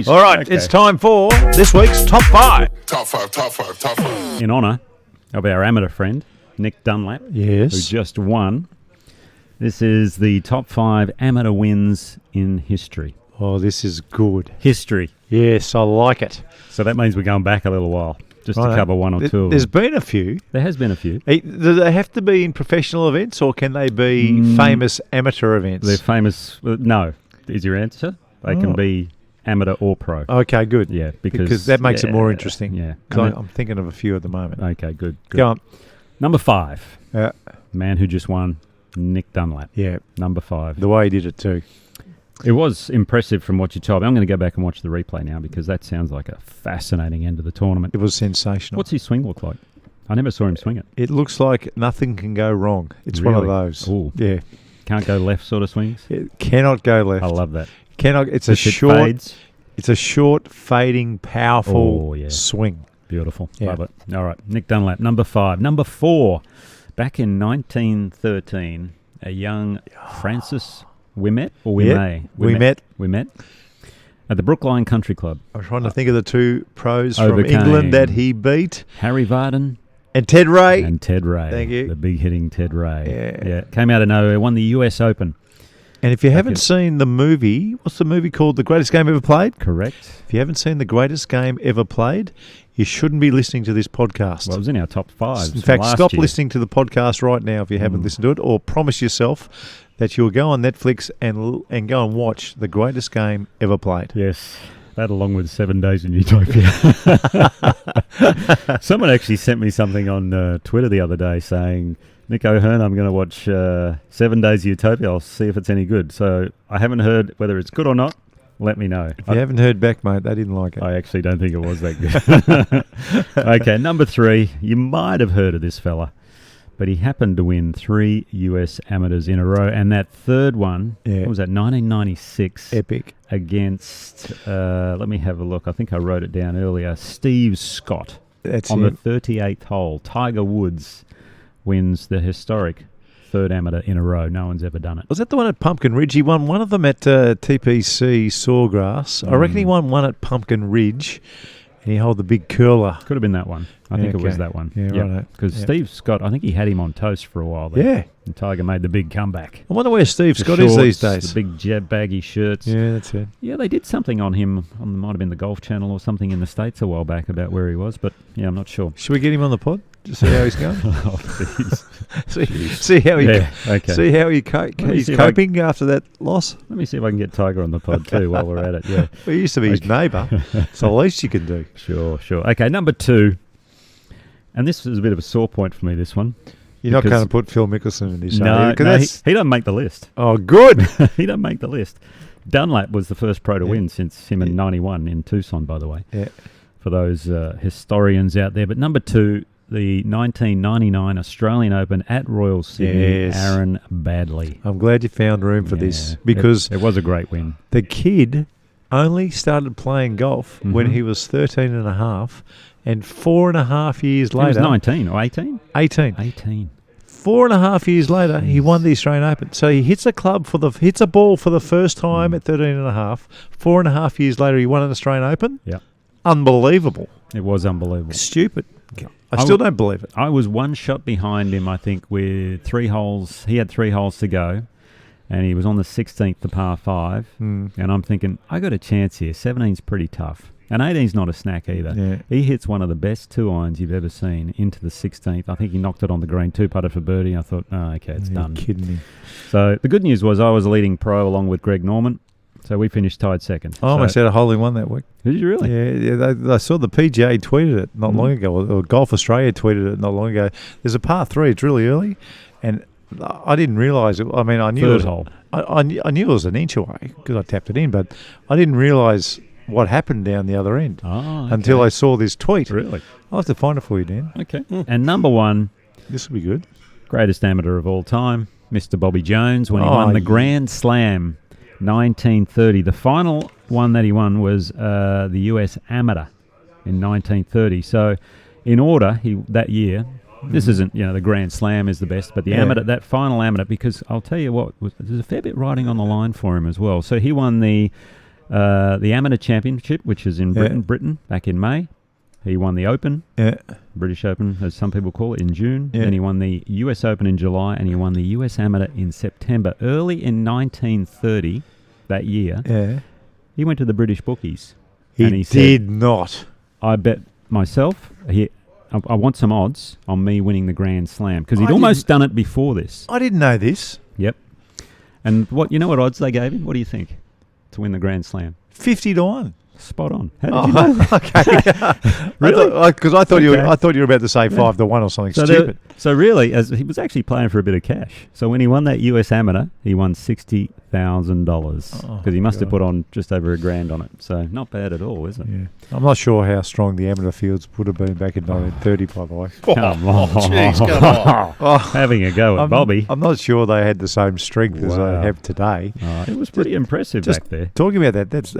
All right, It's time for this week's Top 5. Top 5. In honour of our amateur friend, Nick Dunlap, yes, who just won. This is the top 5 amateur wins in history. Oh, this is good. History. Yes, I like it. So that means we're going back a little while, just to cover one or two of them. There's been a few. There has been a few. Do they have to be in professional events, or can they be famous amateur events? They're famous. No, is your answer. They can be amateur or pro. Okay, good. Yeah, because that makes it more interesting. Yeah. I'm thinking of a few at the moment. Okay, good. Go on. Number 5. Yeah. Man who just won, Nick Dunlap. Yeah. Number 5. The way he did it too. It was impressive from what you told me. I'm going to go back and watch the replay now because that sounds like a fascinating end of the tournament. It was sensational. What's his swing look like? I never saw him swing it. It looks like nothing can go wrong. It's one of Really? those. Ooh. Yeah. Can't go left sort of swings. It cannot go left. I love that. It's a Just it short. fades. It's a short, fading, powerful Oh, yeah. swing. Beautiful. Yeah. Love it. All right. Nick Dunlap, number 5. Number 4, back in 1913, a young Francis Wimet, or Wimet? Wimet at the Brookline Country Club. I'm trying to think of the two pros from Overcame England that he beat. Harry Varden And Ted Ray. and Ted Ray. Thank you. The big hitting Ted Ray. Yeah. Came out of nowhere, won the US Open. And if you haven't seen the movie, what's the movie called? The Greatest Game Ever Played? Correct. If you haven't seen The Greatest Game Ever Played, you shouldn't be listening to this podcast. Well, it was in our top 5. In fact, stop listening to the podcast right now if you haven't listened to it, or promise yourself that you'll go on Netflix and go and watch The Greatest Game Ever Played. Yes. That along with 7 Days in Utopia. Someone actually sent me something on Twitter the other day saying, Nick O'Hearn, I'm going to watch 7 Days of Utopia. I'll see if it's any good. So I haven't heard whether it's good or not. Let me know. If you haven't heard back, mate, they didn't like it. I actually don't think it was that good. Okay, number 3. You might have heard of this fella, but he happened to win 3 US amateurs in a row. And that third one, what was that, 1996? Epic. Against, let me have a look. I think I wrote it down earlier. Steve Scott. That's on him. the 38th hole. Tiger Woods wins the historic third amateur in a row. No one's ever done it. Was that the one at Pumpkin Ridge? He won one of them at TPC Sawgrass. I reckon he won one at Pumpkin Ridge, and he held the big curler. Could have been that one. I think it was that one. Yeah, right. Because Steve Scott, I think he had him on toast for a while there. Yeah. And Tiger made the big comeback. I wonder where Steve The Scott is these shorts, days. The big baggy shirts. Yeah, that's it. Yeah, they did something on him. Might have been the Golf Channel or something in the States a while back about where he was, but yeah, I'm not sure. Should we get him on the pod? Just see how he's going. Oh, please. see how he okay. see how he's see if coping after that loss. Let me see if I can get Tiger on the pod too while we're at it. Yeah. Well, he used to be his neighbour. It's the least you can do. Sure. Okay, number 2. And this is a bit of a sore point for me, this one. You're not going to put Phil Mickelson in this, No, are you? he doesn't make the list. Oh, good. He doesn't make the list. Dunlap was the first pro to win since him in 91 in Tucson, by the way. Yeah. For those historians out there. But number 2, the 1999 Australian Open at Royal Sydney, Yes. Aaron Badley. I'm glad you found room for this because it was a great win. the kid only started playing golf when he was 13 and a half, and 4.5 years later... He was 19 or 18? 18. 18. 4.5 years later, he won the Australian Open. So he hits a ball for the first time at 13 and a half. 4.5 years later, he won an Australian Open. Yeah. Unbelievable. It was unbelievable. Stupid. I still don't believe it. I was one shot behind him, I think, with 3 holes. He had 3 holes to go, and he was on the 16th, the par 5. And I'm thinking, I got a chance here. 17's pretty tough. And 18's not a snack either. Yeah. He hits one of the best 2-irons you've ever seen into the 16th. I think he knocked it on the green, 2-putted for birdie. I thought, oh, okay, it's done. You're kidding me. So the good news was I was a leading pro along with Greg Norman. So we finished tied second. I almost had a hole in one that week. Did you really? Yeah, I saw the PGA tweeted it not long ago, or Golf Australia tweeted it not long ago. There's a par 3, it's really early, and I didn't realise it. I mean, I knew Third it, hole. I knew it was an inch away because I tapped it in, but I didn't realise what happened down the other end until I saw this tweet. Really? I'll have to find it for you, Dan. Okay. And number 1, This will be good. greatest amateur of all time, Mr. Bobby Jones, when he won the Grand Slam 1930. The final one that he won was the US Amateur in 1930. So in order, that year, this isn't, the Grand Slam is the best, but the amateur, that final amateur, because I'll tell you what, there's a fair bit riding on the line for him as well. So he won the Amateur Championship, which is in Britain, back in May. He won the Open, British Open, as some people call it, in June. Then he won the US Open in July, and he won the US Amateur in September. Early in 1930, that year, he went to the British bookies. He did not. I bet myself, I want some odds on me winning the Grand Slam, because he'd almost done it before this. I didn't know this. Yep. And you know what odds they gave him? What do you think to win the Grand Slam? 50 to 1. Spot on. How did you know? Okay. Really? Because I thought you were about to say 5 to 1 or something stupid. So really, as he was actually playing for a bit of cash. So when he won that US Amateur, he won because he must have God. put on just over $1,000 on it. So not bad at all, is it? Yeah. I'm not sure how strong the amateur fields would have been back in 1930, by the way. Come on. Jeez, come on. Having a go at Bobby. I'm not sure they had the same strength as they Wow. have today. It was pretty impressive just back there. Talking about that, that's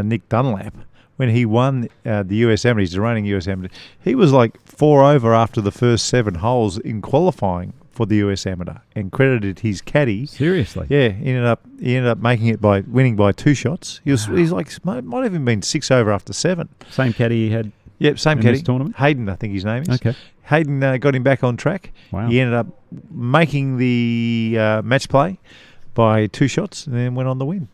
Nick Dunlap. When he won the US Amateur, he's the reigning US Amateur, he was like 4 over after the first 7 holes in qualifying for the US Amateur and credited his caddy. Seriously? Yeah, he ended up making it by winning by 2 shots. He's like might have even been 6 over after 7. Same caddy he had Yep, same in caddy. this tournament? Hayden, I think his name is. Okay. Hayden got him back on track. Wow. He ended up making the match play by 2 shots and then went on the win.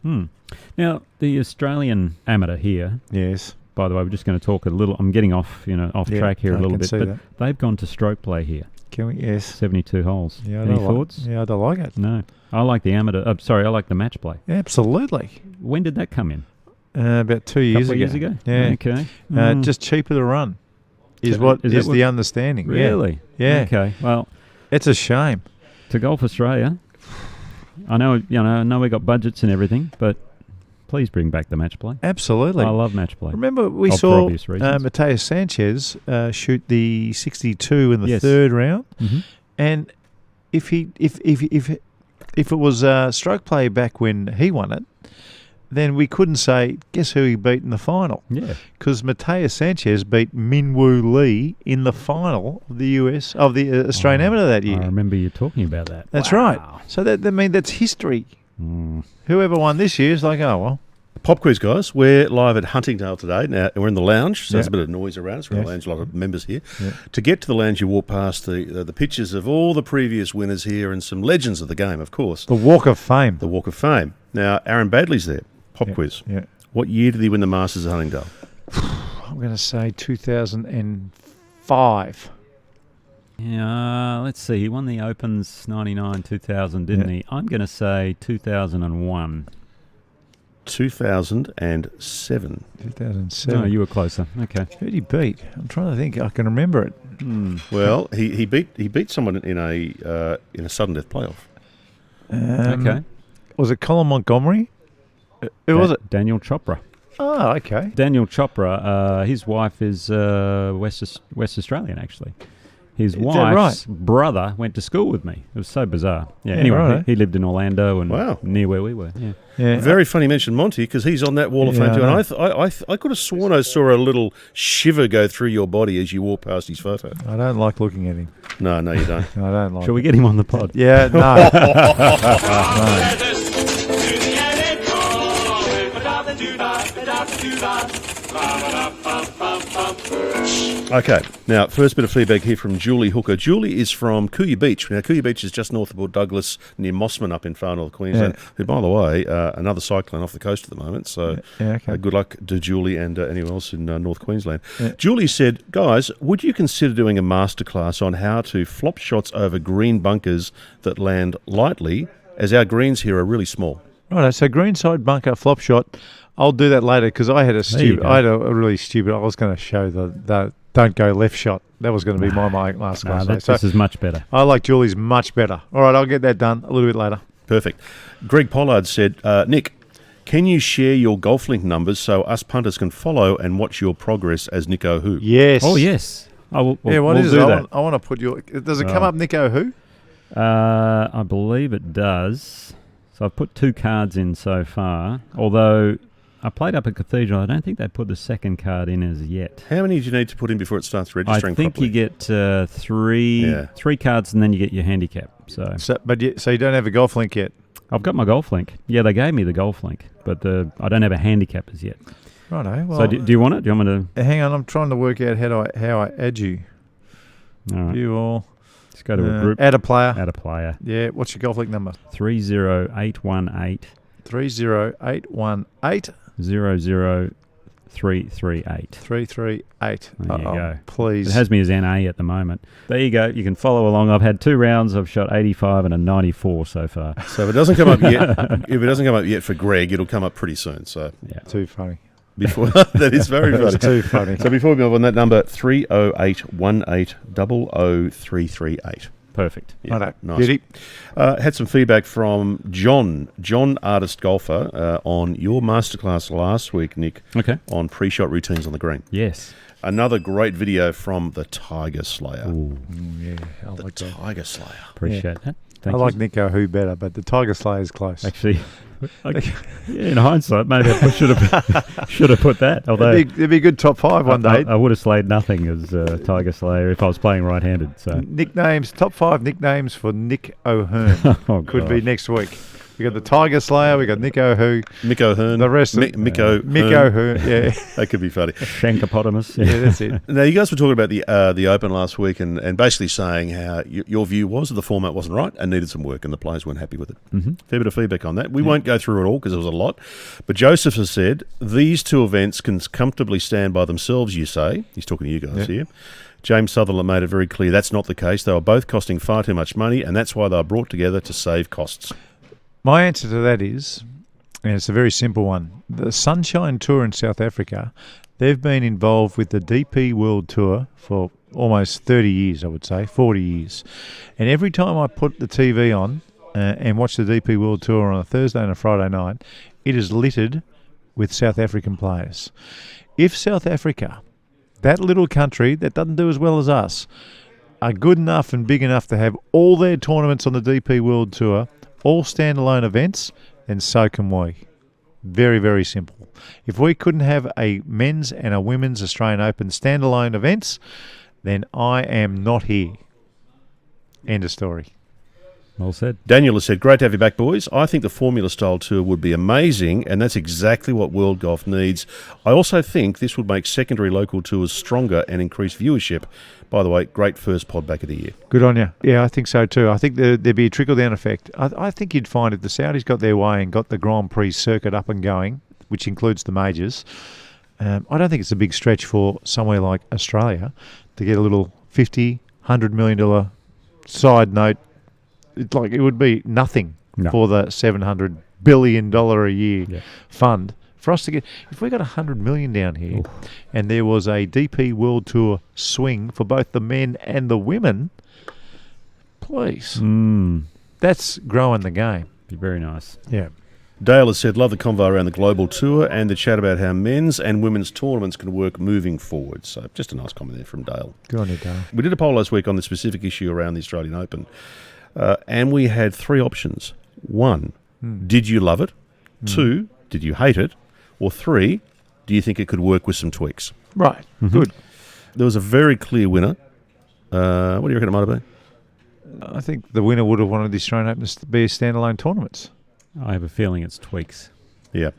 Now, the Australian amateur here, Yes. by the way, we're just going to talk a little, I'm getting off track here a I little can bit, see but that. they've gone to stroke play here, Can we? Yes. 72 holes. Yeah, Any thoughts? I don't like it. No. I like the amateur, I like the match play. Absolutely. When did that come in? About 2 years Couple ago. of years ago? Yeah. Okay. Just cheaper to run is So what is is that the what- understanding. Really? Yeah. Okay. Well, It's a shame. to Golf Australia, I know we got budgets and everything, but please bring back the match play. Absolutely. I love match play. Remember, we For saw obvious reasons. Mateus Sanchez shoot the 62 in the Yes. third round, Mhm. and if it was stroke play back when he won it, then we couldn't say, guess who he beat in the final? Yeah. Because Mateus Sanchez beat Minwoo Lee in the final of the Australian Amateur that year. I remember you talking about that. That's Wow. right. So that's history. Mm. Whoever won this year is like, oh well. Pop quiz, guys. We're live at Huntingdale today. Now, we're in the lounge, so there's Yeah. a bit of noise around us. We're in the Yes. lounge, a lot of members here. Yeah. To get to the lounge, you walk past the pictures of all the previous winners here and some legends of the game, of course. The Walk of Fame. The Walk of Fame. Now, Aaron Badley's there. Pop Yeah, quiz. Yeah. What year did he win the Masters at Huntingdale? I'm going to say 2005. Yeah, let's see. He won the Opens 99, 2000, didn't Yeah. he? I'm going to say 2001. 2007. 2007. No, you were closer. Okay. Who did he beat? I'm trying to think. I can remember it. Well, he beat someone in a sudden death playoff. Okay. Was it Colin Montgomery? Who was it? Daniel Chopra. Oh, okay. Daniel Chopra, his wife is West Australian, actually. His Is that wife's brother went to school with me. It was so bizarre. Yeah, Yeah, anyway, righto. he lived in Orlando and Wow. near where we were. Yeah. Yeah. Very funny you mentioned Monty because he's on that wall of Yeah, fame too. I And I could have sworn I saw a little shiver go through your body as you walk past his photo. I don't like looking at him. No, you don't. I don't like Shall we it. get him on the pod? Yeah, no. Okay, now first bit of feedback here from Julie Hooker. Julie is from Cooya Beach. Now Cooya Beach is just north of Port Douglas, near Mossman, up in far north Queensland. Yeah. Who, by the way, another cyclone off the coast at the moment. So Yeah, okay. good luck to Julie and anyone else in North Queensland. Yeah. Julie said, "Guys, would you consider doing a masterclass on how to flop shots over green bunkers that land lightly, as our greens here are really small?" Right, so greenside bunker flop shot. I'll do that later because I had a really stupid. I was going to show the don't go left shot. That was going to be my last class. This is much better. I like Julie's much better. All right, I'll get that done a little bit later. Perfect. Greg Pollard said, Nick, can you share your golf link numbers so us punters can follow and watch your progress as Nick O'Who? Yes. Oh, yes. What We'll is do it? that. I want to put your. Does it come up Nico who? I believe it does. So I've put 2 cards in so far, although I played up at Cathedral. I don't think they put the second card in as yet. How many do you need to put in before it starts registering I think properly? you get 3 cards and then you get your handicap. So So you don't have a golf link yet. I've got my golf link. Yeah, they gave me the golf link, but I don't have a handicap as yet. Righto. Well, So do you want it? Do you want me to? hang on. I'm trying to work out how I add you. All right. You all. Let's go to a group. Add a player. Add a player. Yeah. What's your golf link number? 30818 30818 00338. 338. There you go. Please. It has me as NA at the moment. There you go. You can follow along. I've had 2 rounds. I've shot 85 and a 94 so far. So if it doesn't come up yet, for Greg, it'll come up pretty soon. So Yeah. Too funny. before that is very That's funny. too funny. So before we move on, that number 30818 00338. Perfect. Yeah. Righto. Nice. Beauty. Had some feedback from John Artist Golfer, on your masterclass last week, Nick, Okay. on pre-shot routines on the green. Yes. Another great video from the Tiger Slayer. Yeah, I The like that. Tiger Slayer. Appreciate that. Thank I you. like Nick O'Who better, but the Tiger Slayer's close. Actually, in hindsight, maybe I should have put that. Although It'd be a good top 5 one day. I would have slayed nothing as Tiger Slayer if I was playing right-handed. So Nicknames, top 5 nicknames for Nick O'Hearn. Oh, Could be gosh. next week. We got the Tiger Slayer, we got Nick O'Who. Mick O'Hearn. The rest of Mick O'Hearn. Mick O'Hearn, yeah. That could be funny. Shankopotamus. Yeah, that's it. Now, you guys were talking about the Open last week and basically saying how your view was that the format wasn't right and needed some work and the players weren't happy with it. Mm-hmm. Fair bit of feedback on that. We won't go through it all because there was a lot. But Joseph has said, these two events can comfortably stand by themselves, you say. He's talking to you guys here. James Sutherland made it very clear that's not the case. They were both costing far too much money, and that's why they were brought together to save costs. My answer to that is, and it's a very simple one, the Sunshine Tour in South Africa, they've been involved with the DP World Tour for almost 30 years, I would say, 40 years. And every time I put the TV on and watch the DP World Tour on a Thursday and a Friday night, it is littered with South African players. If South Africa, that little country that doesn't do as well as us, are good enough and big enough to have all their tournaments on the DP World Tour, all standalone events, then so can we. Very, very simple. If we couldn't have a men's and a women's Australian Open standalone events, then I am not here. End of story. Well said. Daniel has said, great to have you back, boys. I think the formula-style tour would be amazing, and that's exactly what world golf needs. I also think this would make secondary local tours stronger and increase viewership. By the way, great first pod back of the year. Good on you. Yeah, I think so too. I think there'd be a trickle-down effect. I think you'd find if the Saudis got their way and got the Grand Prix circuit up and going, which includes the majors, I don't think it's a big stretch for somewhere like Australia to get a little $50, $100 million side note. It would be nothing for the $700 billion a year fund. For us to get, if we got $100 million down here, and there was a DP World Tour swing for both the men and the women, please, that's growing the game. Be very nice. Yeah. Dale has said, love the convo around the global tour and the chat about how men's and women's tournaments can work moving forward. So just a nice comment there from Dale. Good on you, Dale. We did a poll last week on the specific issue around the Australian Open, and we had 3 options. 1, did you love it? 2, did you hate it? Or 3, do you think it could work with some tweaks? Right. Good. There was a very clear winner. What do you reckon it might have been? I think the winner would have wanted the Australian Open to be standalone tournaments. I have a feeling it's tweaks. Yeah.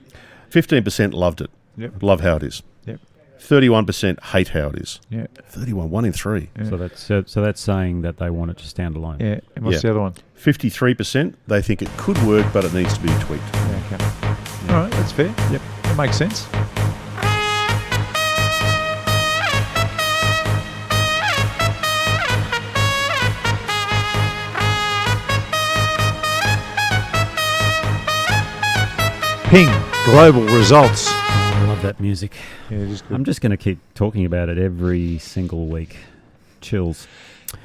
15% loved it. Yep. Love how it is. Yep. 31% hate how it is. Yeah. 31, 1 in 3. Yeah. So that's saying that they want it to stand alone. Yeah. And what's the other one? 53%, they think it could work, but it needs to be tweaked. Yeah, okay. All right, that's fair. Yep. That makes sense. Ping, global results. I love that music. Yeah, it is good. I'm just going to keep talking about it every single week. Chills.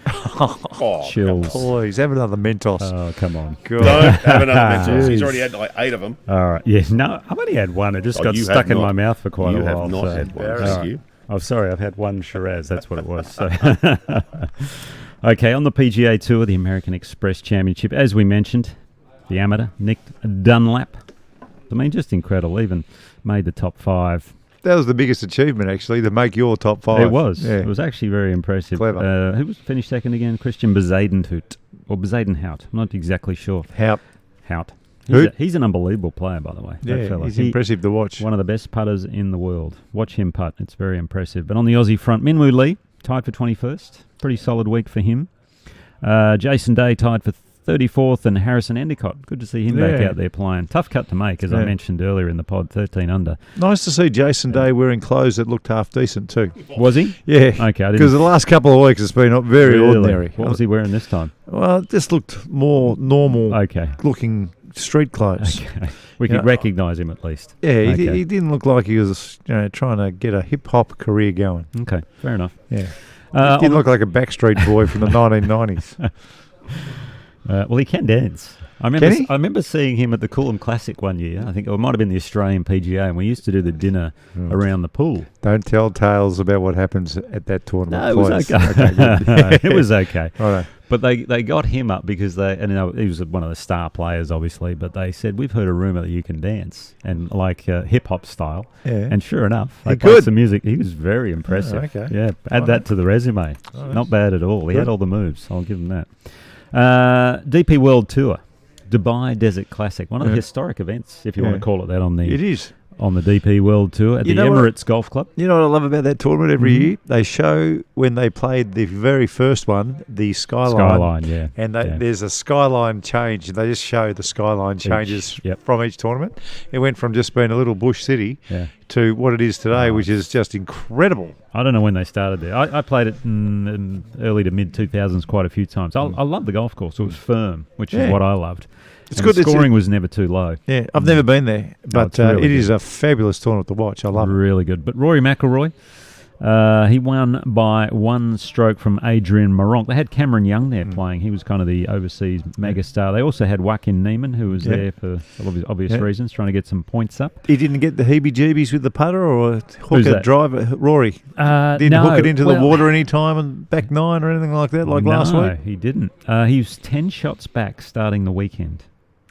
Oh, Chills. Please, have another Mentos. Oh, come on. God. Don't have another Mentos. He's Jeez. already had like 8 of them. All right. Yeah, no, I've only had one. It just got you stuck have in not. my mouth for quite You a while. have not so- had one. All Just right. you. Oh, sorry, I've had one Shiraz. That's what it was. So. Okay, on the PGA Tour, the American Express Championship, as we mentioned, the amateur, Nick Dunlap. I mean, just incredible. Even made the top 5. That was the biggest achievement, actually, to make your top 5. It was. Yeah. It was actually very impressive. Clever. Who was finished second again? Christian Bezuidenhout. Or Bezuidenhout. I'm not exactly sure. How? Hout. Who? He's an unbelievable player, by the way. that Yeah, fella. he's impressive to watch. One of the best putters in the world. Watch him putt. It's very impressive. But on the Aussie front, Minwoo Lee tied for 21st. Pretty solid week for him. Jason Day tied for 34th, and Harrison Endicott. Good to see him back Yeah. out there playing. Tough cut to make, as I Yeah. mentioned earlier in the pod, 13 under. Nice to see Jason Day wearing clothes that looked half decent too. Was he? Yeah. Okay, I didn't. Because the last couple of weeks it's been very Really? ordinary. What was he wearing this time? Well, it just looked more normal Okay. looking street clothes. Okay. We Yeah. could recognise him at least. Yeah, Okay. he didn't look like he was trying to get a hip-hop career going. Okay, fair enough. Yeah. He On didn't look like a Backstreet Boy from the 1990s. Well, he can dance. I remember seeing him at the Coolum Classic one year. I think it might have been the Australian PGA, and we used to do the dinner around the pool. Don't tell tales about what happens at that tournament. No, it was please. okay. It was okay. Right. But they got him up because he was one of the star players, obviously. But they said, we've heard a rumor that you can dance, and like hip hop style. Yeah. And sure enough, they played some music. He was very impressive. Oh, okay. Yeah, add that to the resume. Right. Not bad at all. He had all the moves. I'll give him that. DP World Tour, Dubai Desert Classic, one of the historic events, if you want to call it that, It is. On the DP World Tour at the Emirates Golf Club. You know what I love about that tournament every year? They show when they played the very first one, the skyline. Yeah. And there's a skyline change. They just show the skyline changes from each tournament. It went from just being a little bush city to what it is today, which is just incredible. I don't know when they started there. I played it in early to mid-2000s quite a few times. I love the golf course. It was firm, which is what I loved. It's good. The scoring was never too low. Yeah, I've never been there, but it is a fabulous tournament to watch. I love it. Really good. But Rory McIlroy, he won by one stroke from Adrian Moronk. They had Cameron Young there playing. He was kind of the overseas megastar. They also had Joaquin Neiman, who was there for obvious reasons, trying to get some points up. He didn't get the heebie-jeebies with the putter or hook a driver, Rory? Didn't hook it into the water any time and back nine or anything like that, last week? No, he didn't. He was 10 shots back starting the weekend.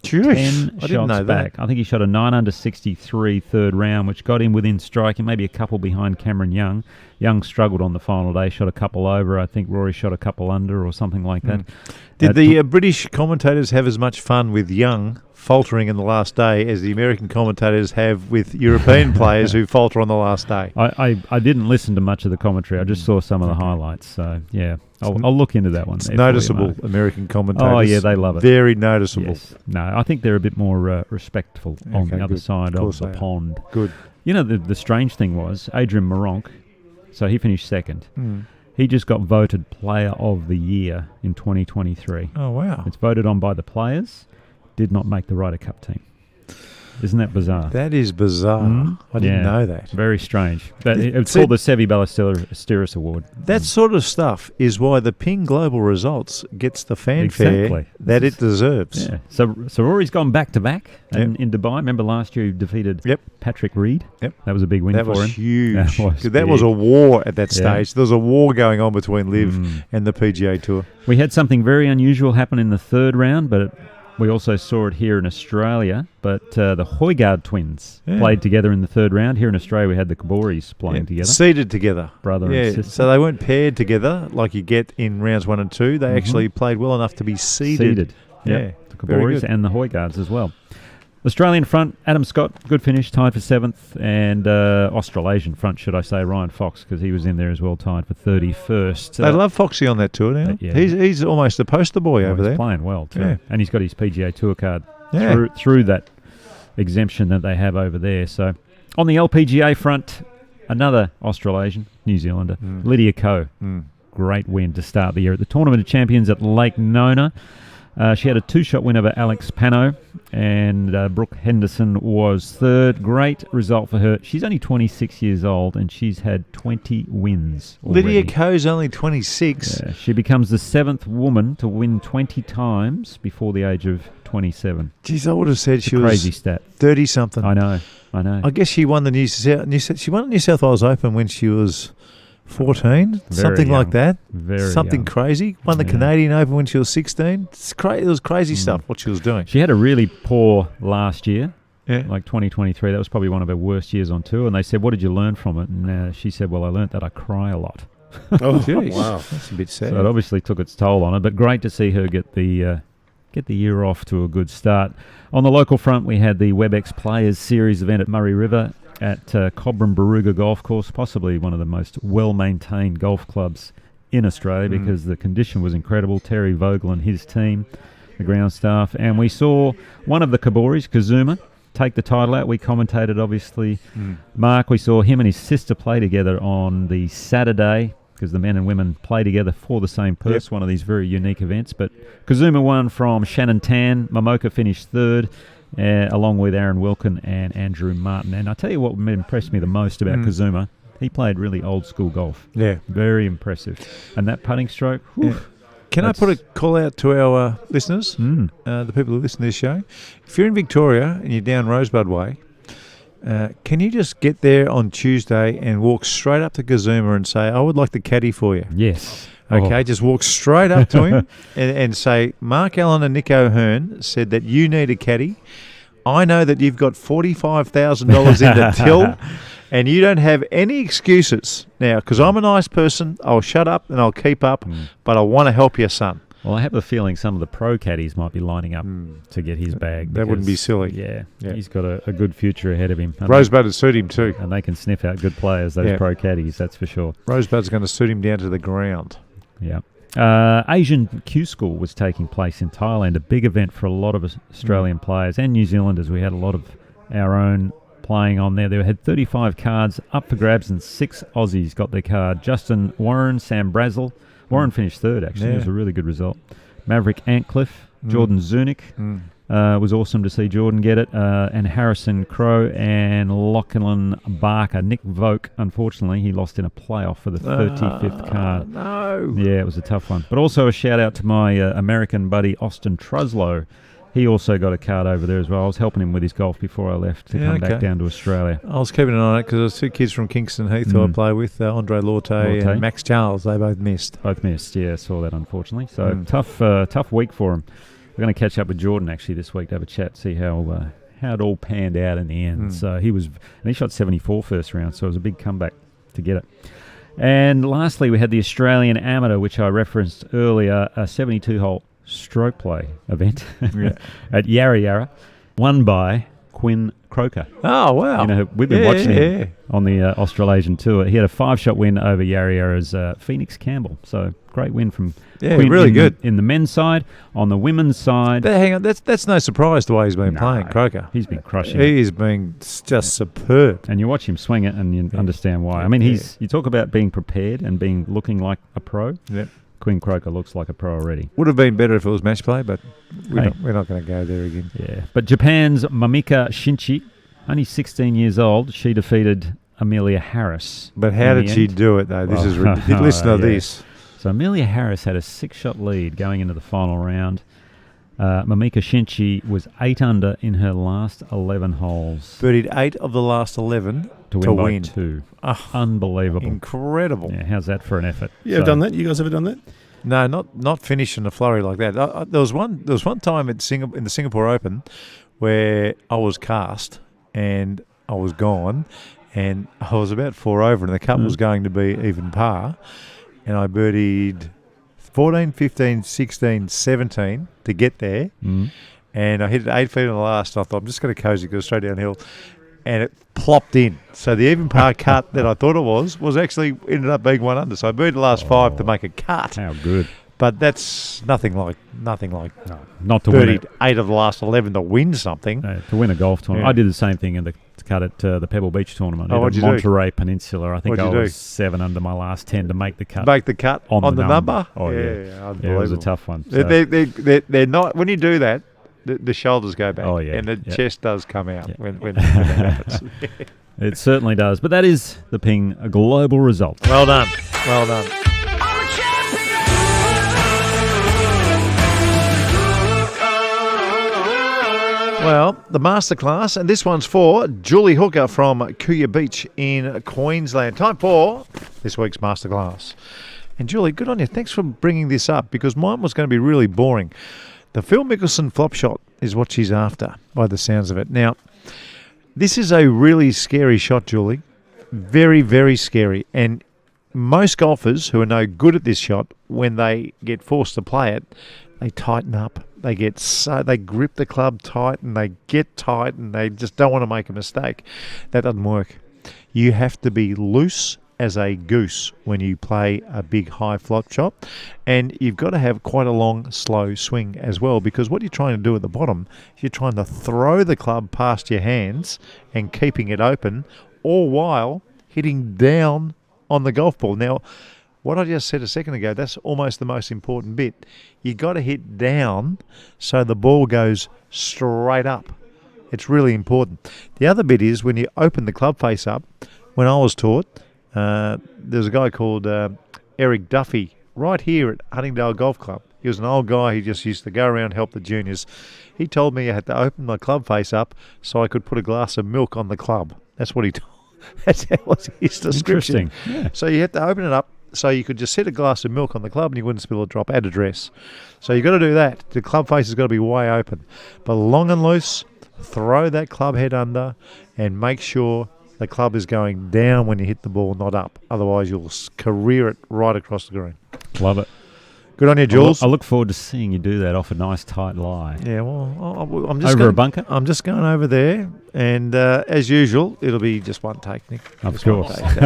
Jewish. 10 shots back. I think he shot a 9 under 63 third round, which got him within striking, maybe a couple behind Cameron Young. Young struggled on the final day, shot a couple over. I think Rory shot a couple under or something like that. Did the British commentators have as much fun with Young faltering in the last day as the American commentators have with European players who falter on the last day? I didn't listen to much of the commentary. I just saw some of the highlights. So, yeah, I'll look into that one. It's noticeable, American commentators. Oh, yeah, they love it. Very noticeable. Yes. No, I think they're a bit more respectful on the other side of the pond. Good. You know, the strange thing was, Adrian Moronk, so he finished second. He just got voted Player of the Year in 2023. Oh, wow. It's voted on by the players. Did not make the Ryder Cup team. Isn't that bizarre? That is bizarre. I didn't know that. Very strange. It's called the Seve Ballesteros Award. That sort of stuff is why the Ping Global Results gets the fanfare that it deserves. Yeah. So Rory's gone back-to-back in Dubai. Remember last year he defeated Patrick Reed? Yep. That was a big win for him. That was huge. That was a war at that stage. There was a war going on between LIV and the PGA Tour. We had something very unusual happen in the third round, but we also saw it here in Australia, but the Højgaard twins played together in the third round. Here in Australia, we had the Kaboris playing together. Seated together. Brother and sister. So they weren't paired together like you get in rounds 1 and 2. They actually played well enough to be seeded. Yeah, the Kaboris and the Højgaards as well. Australian front, Adam Scott, good finish, tied for 7th. And Australasian front, should I say, Ryan Fox, because he was in there as well, tied for 31st. They love Foxy on that tour now. He's almost a poster boy over there. He's playing well, too. Yeah. And he's got his PGA Tour card through that exemption that they have over there. So on the LPGA front, another Australasian, New Zealander, Lydia Ko. Great win to start the year at the Tournament of Champions at Lake Nona. She had a 2-shot win over Alex Pano, and Brooke Henderson was third. Great result for her. She's only 26 years old, and she's had 20 wins already. Lydia Ko's only 26. Yeah, she becomes the 7th woman to win 20 times before the age of 27. Geez, I would have said she was crazy stat. 30-something. I know. I guess she won the New South Wales Open when she was 14, something like that. Something young. Crazy. Won the Canadian Open when she was 16. It was crazy stuff what she was doing. She had a really poor last year, like 2023. That was probably one of her worst years on tour. And they said, "What did you learn from it?" And she said, "Well, I learned that I cry a lot." Oh, wow, that's a bit sad. So it obviously took its toll on her, but great to see her get the year off to a good start. On the local front, we had the WebEx Players Series event at Murray River at Cobram Baruga Golf Course, possibly one of the most well-maintained golf clubs in Australia because the condition was incredible. Terry Vogel and his team, the ground staff. And we saw one of the Kaboris, Kazuma, take the title out. We commentated, obviously. Mark, we saw him and his sister play together on the Saturday because the men and women play together for the same purse, one of these very unique events. But Kazuma won from Shannon Tan. Momoka finished third. Along with Aaron Wilkin and Andrew Martin. And I tell you what impressed me the most about Kazuma, he played really old school golf. Yeah. Very impressive. And that putting stroke, Can I put a call out to our listeners, the people who listen to this show? If you're in Victoria and you're down Rosebud Way, can you just get there on Tuesday and walk straight up to Kazuma and say, I would like the caddy for you? Yes. Okay, just walk straight up to him and say, Mark Allen and Nick O'Hearn said that you need a caddy. I know that you've got $45,000 in the till and you don't have any excuses. Now, because I'm a nice person, I'll shut up and I'll keep up, but I want to help your son. Well, I have a feeling some of the pro caddies might be lining up to get his bag. That wouldn't be silly. Yeah. He's got a good future ahead of him. Rosebud would suit him too. And they can sniff out good players, those pro caddies, that's for sure. Rosebud's going to suit him down to the ground. Yeah. Asian Q School was taking place in Thailand, a big event for a lot of Australian players and New Zealanders. We had a lot of our own playing on there. They had 35 cards up for grabs and 6 Aussies got their card. Justin Warren, Sam Brazel. Warren finished third, actually. It was a really good result. Maverick Antcliffe, Jordan Zunick. Was awesome to see Jordan get it. And Harrison Crow and Lachlan Barker. Nick Voke, unfortunately, he lost in a playoff for the 35th card. No. Yeah, it was a tough one. But also a shout-out to my American buddy, Austin Truslow. He also got a card over there as well. I was helping him with his golf before I left to come back down to Australia. I was keeping an eye on it because there was 2 kids from Kingston Heath who I play with, Andre Lorte and Max Charles. They both missed. Yeah, saw that, unfortunately. So tough week for him. We're going to catch up with Jordan, actually, this week to have a chat, see how it all panned out in the end. So he shot 74 first round, so it was a big comeback to get it. And lastly, we had the Australian Amateur, which I referenced earlier, a 72-hole stroke play event at Yarra Yarra, won by Quinn Croker. Oh, wow. You know, we've been watching him on the Australasian tour. He had a 5-shot win over Yarra Yarra's Phoenix Campbell. So great win from Quinn really good. In the men's side. On the women's side... Hang on, that's no surprise the way he's been playing, Croker. He's been crushing He has been just superb. And you watch him swing it and you understand why. I mean, you talk about being prepared and looking like a pro. Yeah. Quinn Croker looks like a pro already. Would have been better if it was match play, but we're not going to go there again. Yeah, but Japan's Mamika Shinchi, only 16 years old, she defeated Amelia Harris. But how did she do it, though? This is ridiculous. Listen to this. So Amelia Harris had a 6-shot lead going into the final round. Mamika Shinchi was 8 under in her last 11 holes. Birdied 8 of the last 11 to win. By 2. Unbelievable. Incredible. Yeah, how's that for an effort? You ever done that? You guys ever done that? No, not finishing a flurry like that. There was one time in the Singapore Open where I was cast and I was gone and I was about 4 over and the cup was going to be even par and I birdied 14, 15, 16, 17 to get there and I hit it 8 feet on the last. I thought, I'm just going to cozy, go straight downhill. And it plopped in. So the even par cut that I thought it was actually ended up being 1 under. So I birdied the last 5 to make a cut. How good. But that's nothing like not to win 8 of the last 11 to win something. To win a golf tournament. I did the same thing in the cut at the Pebble Beach tournament. What'd you do? Monterey Peninsula. I think What'd I you was do? 7 under my last 10 to make the cut. Make the cut on the number? Oh, yeah. It was a tough one. So. They're not, when you do that, the shoulders go back and the chest does come out when that happens. It certainly does. But that is the Ping global result. Well done. Well done. Well, the masterclass, and this one's for Julie Hooker from Kuya Beach in Queensland. Time for this week's masterclass. And Julie, good on you. Thanks for bringing this up because mine was going to be really boring. The Phil Mickelson flop shot is what she's after, by the sounds of it. Now, this is a really scary shot, Julie. Very, very scary. And most golfers who are no good at this shot, when they get forced to play it, they tighten up. They grip the club tight and they get tight and they just don't want to make a mistake. That doesn't work. You have to be loose as a goose when you play a big high flop shot, and you've got to have quite a long slow swing as well, because what you're trying to do at the bottom is you're trying to throw the club past your hands and keeping it open, all while hitting down on the golf ball. Now, what I just said a second ago, that's almost the most important bit. You got to hit down so the ball goes straight up. It's really important. The other bit is when you open the club face up. When I was taught, there's a guy called Eric Duffy right here at Huntingdale Golf Club. He was an old guy. He just used to go around help the juniors. He told me I had to open my club face up so I could put a glass of milk on the club. That's what he told. That was his description. Interesting. Yeah. So you had to open it up so you could just set a glass of milk on the club and you wouldn't spill a drop at address. So you've got to do that. The club face has got to be way open. But long and loose, throw that club head under and make sure the club is going down when you hit the ball, not up. Otherwise, you'll career it right across the green. Love it. Good on you, Jules. I look forward to seeing you do that off a nice tight lie. Yeah, well, I'm just Over a bunker? I'm just going over there, and as usual, it'll be just one take, Nick. Of Just one course. take,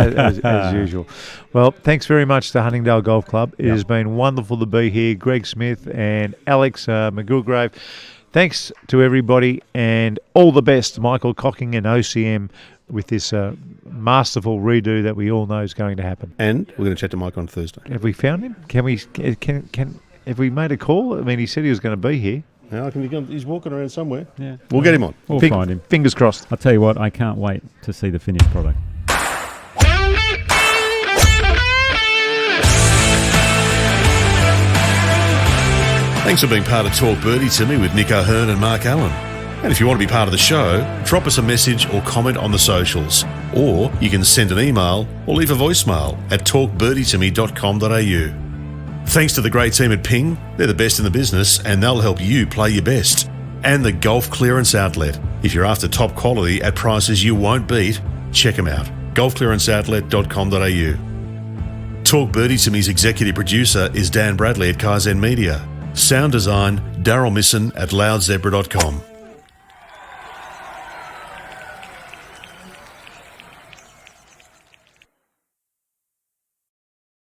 as usual. Well, thanks very much to Huntingdale Golf Club. It has been wonderful to be here. Greg Smith and Alex McGillgrave. Thanks to everybody, and all the best, Michael Cocking and OCM, with this masterful redo that we all know is going to happen. And we're going to chat to Mike on Thursday. Have we found him? Have we made a call? I mean, he said he was going to be here. Now, he's walking around somewhere. Yeah. We'll get him on. We'll find him. Fingers crossed. I'll tell you what, I can't wait to see the finished product. Thanks for being part of Talk Birdie to me with Nick O'Hearn and Mark Allen. And if you want to be part of the show, drop us a message or comment on the socials. Or you can send an email or leave a voicemail at talkbirdietome.com.au. Thanks to the great team at Ping. They're the best in the business and they'll help you play your best. And the Golf Clearance Outlet. If you're after top quality at prices you won't beat, check them out. golfclearanceoutlet.com.au. Talk Birdie to me's executive producer is Dan Bradley at Kaizen Media. Sound design, Daryl Misson at loudzebra.com.